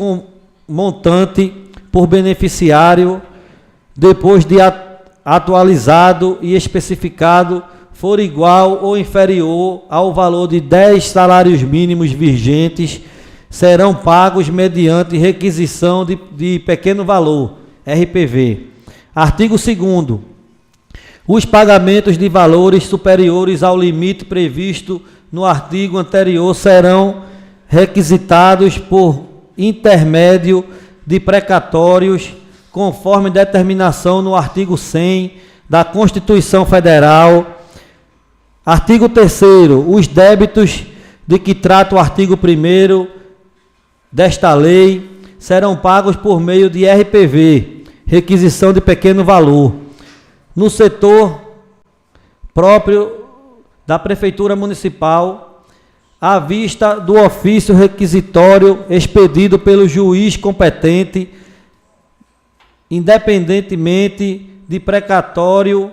montante por beneficiário, depois de atualizado e especificado, for igual ou inferior ao valor de 10 salários mínimos vigentes, serão pagos mediante requisição de pequeno valor, RPV. Artigo 2º. Os pagamentos de valores superiores ao limite previsto no artigo anterior serão requisitados por intermédio de precatórios, conforme determinação no artigo 100 da Constituição Federal. Artigo 3º. Os débitos de que trata o artigo 1º desta lei serão pagos por meio de RPV, requisição de pequeno valor, no setor próprio da Prefeitura Municipal, à vista do ofício requisitório expedido pelo juiz competente, independentemente de precatório,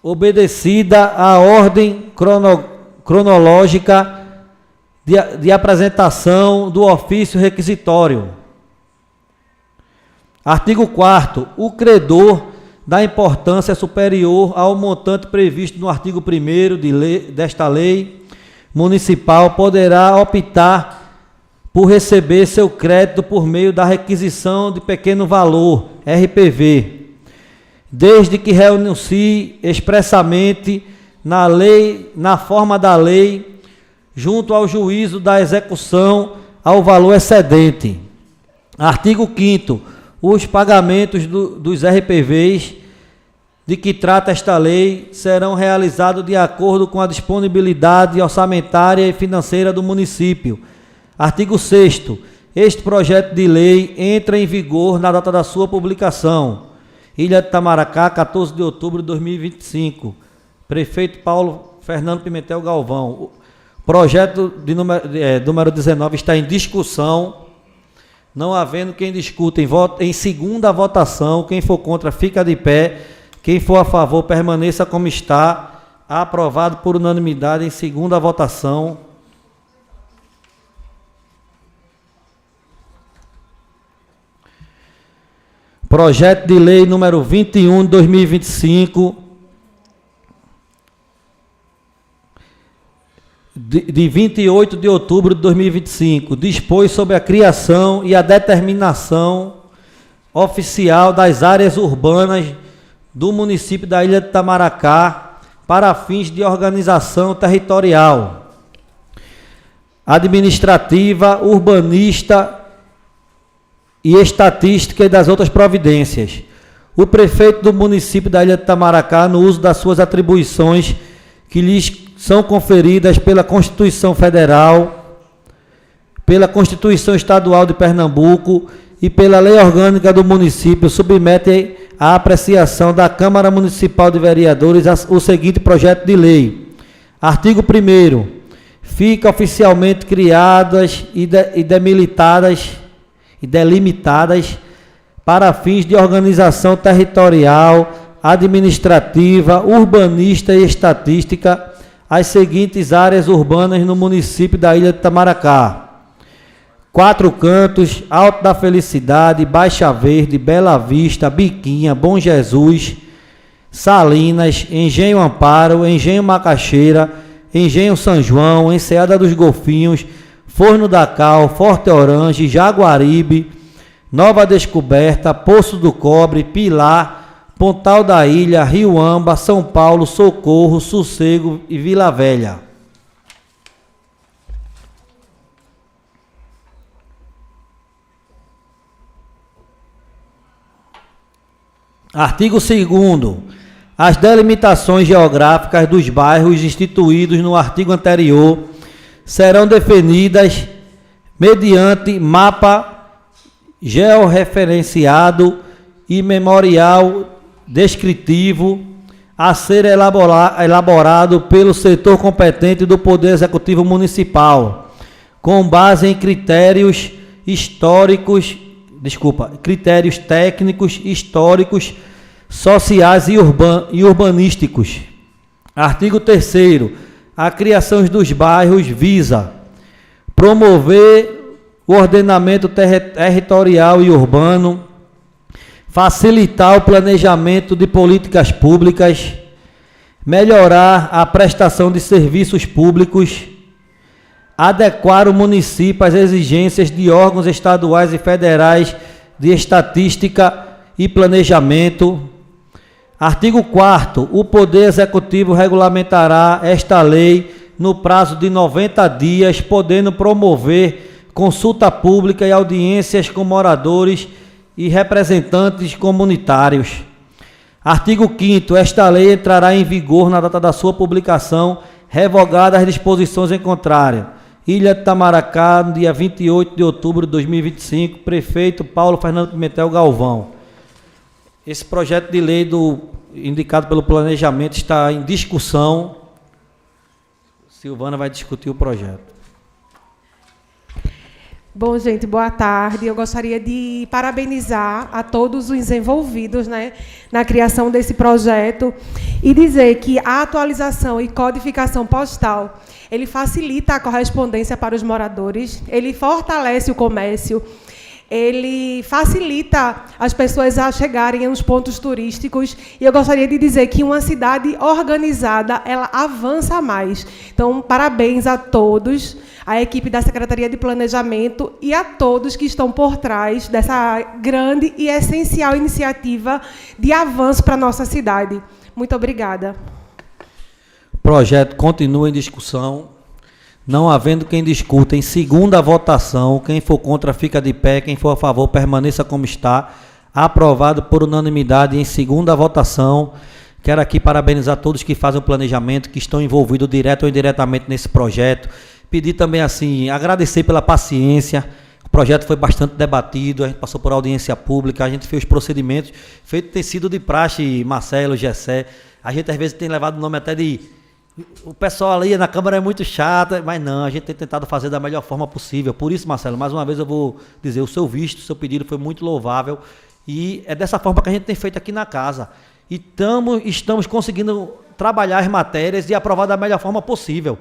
obedecida a ordem cronológica de apresentação do ofício requisitório. Artigo 4º. O credor da importância superior ao montante previsto no artigo 1º desta lei municipal poderá optar por receber seu crédito por meio da requisição de pequeno valor, RPV, desde que renuncie expressamente na forma da lei, junto ao juízo da execução ao valor excedente. Artigo 5º. Os pagamentos dos RPVs de que trata esta lei serão realizados de acordo com a disponibilidade orçamentária e financeira do município. Artigo 6º. Este projeto de lei entra em vigor na data da sua publicação. Ilha de Itamaracá, 14 de outubro de 2025. Prefeito Paulo Fernando Pimentel Galvão. O projeto de número 19 está em discussão. Não havendo quem discuta em segunda votação, quem for contra fica de pé, quem for a favor permaneça como está. Aprovado por unanimidade em segunda votação. Projeto de lei número 21 de 2025, de 28 de outubro de 2025, dispôs sobre a criação e a determinação oficial das áreas urbanas do município da Ilha de Itamaracá para fins de organização territorial, administrativa, urbanista e estatística e das outras providências. O prefeito do município da Ilha de Itamaracá, no uso das suas atribuições que lhes são conferidas pela Constituição Federal, pela Constituição Estadual de Pernambuco e pela Lei Orgânica do município, submete à apreciação da Câmara Municipal de Vereadores o seguinte projeto de lei. Artigo 1º. Fica oficialmente criadas e delimitadas para fins de organização territorial, administrativa, urbanista e estatística as seguintes áreas urbanas no município da Ilha de Itamaracá: Quatro Cantos, Alto da Felicidade, Baixa Verde, Bela Vista, Biquinha, Bom Jesus, Salinas, Engenho Amparo, Engenho Macaxeira, Engenho São João, Enseada dos Golfinhos, Forno da Cal, Forte Orange, Jaguaribe, Nova Descoberta, Poço do Cobre, Pilar, Pontal da Ilha, Rio Amba, São Paulo, Socorro, Sossego e Vila Velha. Artigo 2º. As delimitações geográficas dos bairros instituídos no artigo anterior serão definidas mediante mapa georreferenciado e memorial descritivo a ser elaborado pelo setor competente do Poder Executivo Municipal, com base em critérios técnicos, históricos, sociais e urbanísticos. Artigo 3º. A criação dos bairros visa promover o ordenamento territorial e urbano, facilitar o planejamento de políticas públicas, melhorar a prestação de serviços públicos, adequar o município às exigências de órgãos estaduais e federais de estatística e planejamento. Artigo 4º. O Poder Executivo regulamentará esta lei no prazo de 90 dias, podendo promover consulta pública e audiências com moradores e representantes comunitários. Artigo 5º. Esta lei entrará em vigor na data da sua publicação, revogadas as disposições em contrário. Ilha de Itamaracá, no dia 28 de outubro de 2025, prefeito Paulo Fernando Pimentel Galvão. Esse projeto de lei indicado pelo planejamento está em discussão. Silvana vai discutir o projeto. Bom, gente, boa tarde. Eu gostaria de parabenizar a todos os envolvidos, né, na criação desse projeto e dizer que a atualização e codificação postal, ele facilita a correspondência para os moradores, ele fortalece o comércio, ele facilita as pessoas a chegarem aos pontos turísticos, e eu gostaria de dizer que uma cidade organizada, ela avança mais. Então, parabéns a todos, a equipe da Secretaria de Planejamento e a todos que estão por trás dessa grande e essencial iniciativa de avanço para a nossa cidade. Muito obrigada. O projeto continua em discussão. Não havendo quem discuta, em segunda votação, quem for contra fica de pé, quem for a favor permaneça como está. Aprovado por unanimidade em segunda votação. Quero aqui parabenizar todos que fazem o planejamento, que estão envolvidos direto ou indiretamente nesse projeto. Pedir também, assim, agradecer pela paciência. O projeto foi bastante debatido, a gente passou por audiência pública, a gente fez os procedimentos, feito tecido de praxe, Marcelo, Gessé. A gente às vezes tem levado o nome até de... O pessoal ali na Câmara é muito chato, mas não, a gente tem tentado fazer da melhor forma possível. Por isso, Marcelo, mais uma vez eu vou dizer, o seu visto, o seu pedido foi muito louvável, e é dessa forma que a gente tem feito aqui na casa. E estamos conseguindo trabalhar as matérias e aprovar da melhor forma possível.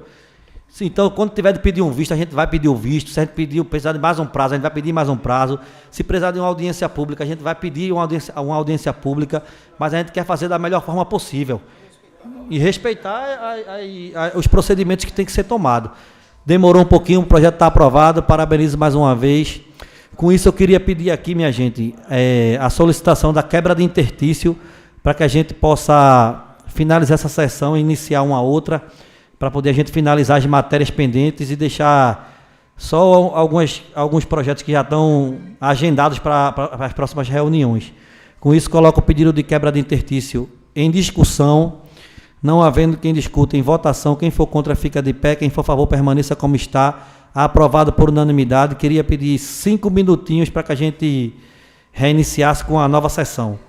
Sim, então, quando tiver de pedir um visto, a gente vai pedir o visto. Se a gente precisar de mais um prazo, a gente vai pedir mais um prazo. Se precisar de uma audiência pública, a gente vai pedir uma audiência pública, mas a gente quer fazer da melhor forma possível. E respeitar os procedimentos que tem que ser tomados. Demorou um pouquinho, o projeto está aprovado, parabenizo mais uma vez. Com isso, eu queria pedir aqui, minha gente, a solicitação da quebra de interstício, para que a gente possa finalizar essa sessão e iniciar uma outra, para poder a gente finalizar as matérias pendentes e deixar só alguns projetos que já estão agendados para as próximas reuniões. Com isso, coloco o pedido de quebra de interstício em discussão, não havendo quem discuta, em votação. Quem for contra fica de pé, quem for a favor permaneça como está. Aprovado por unanimidade. Queria pedir 5 minutinhos para que a gente reiniciasse com a nova sessão.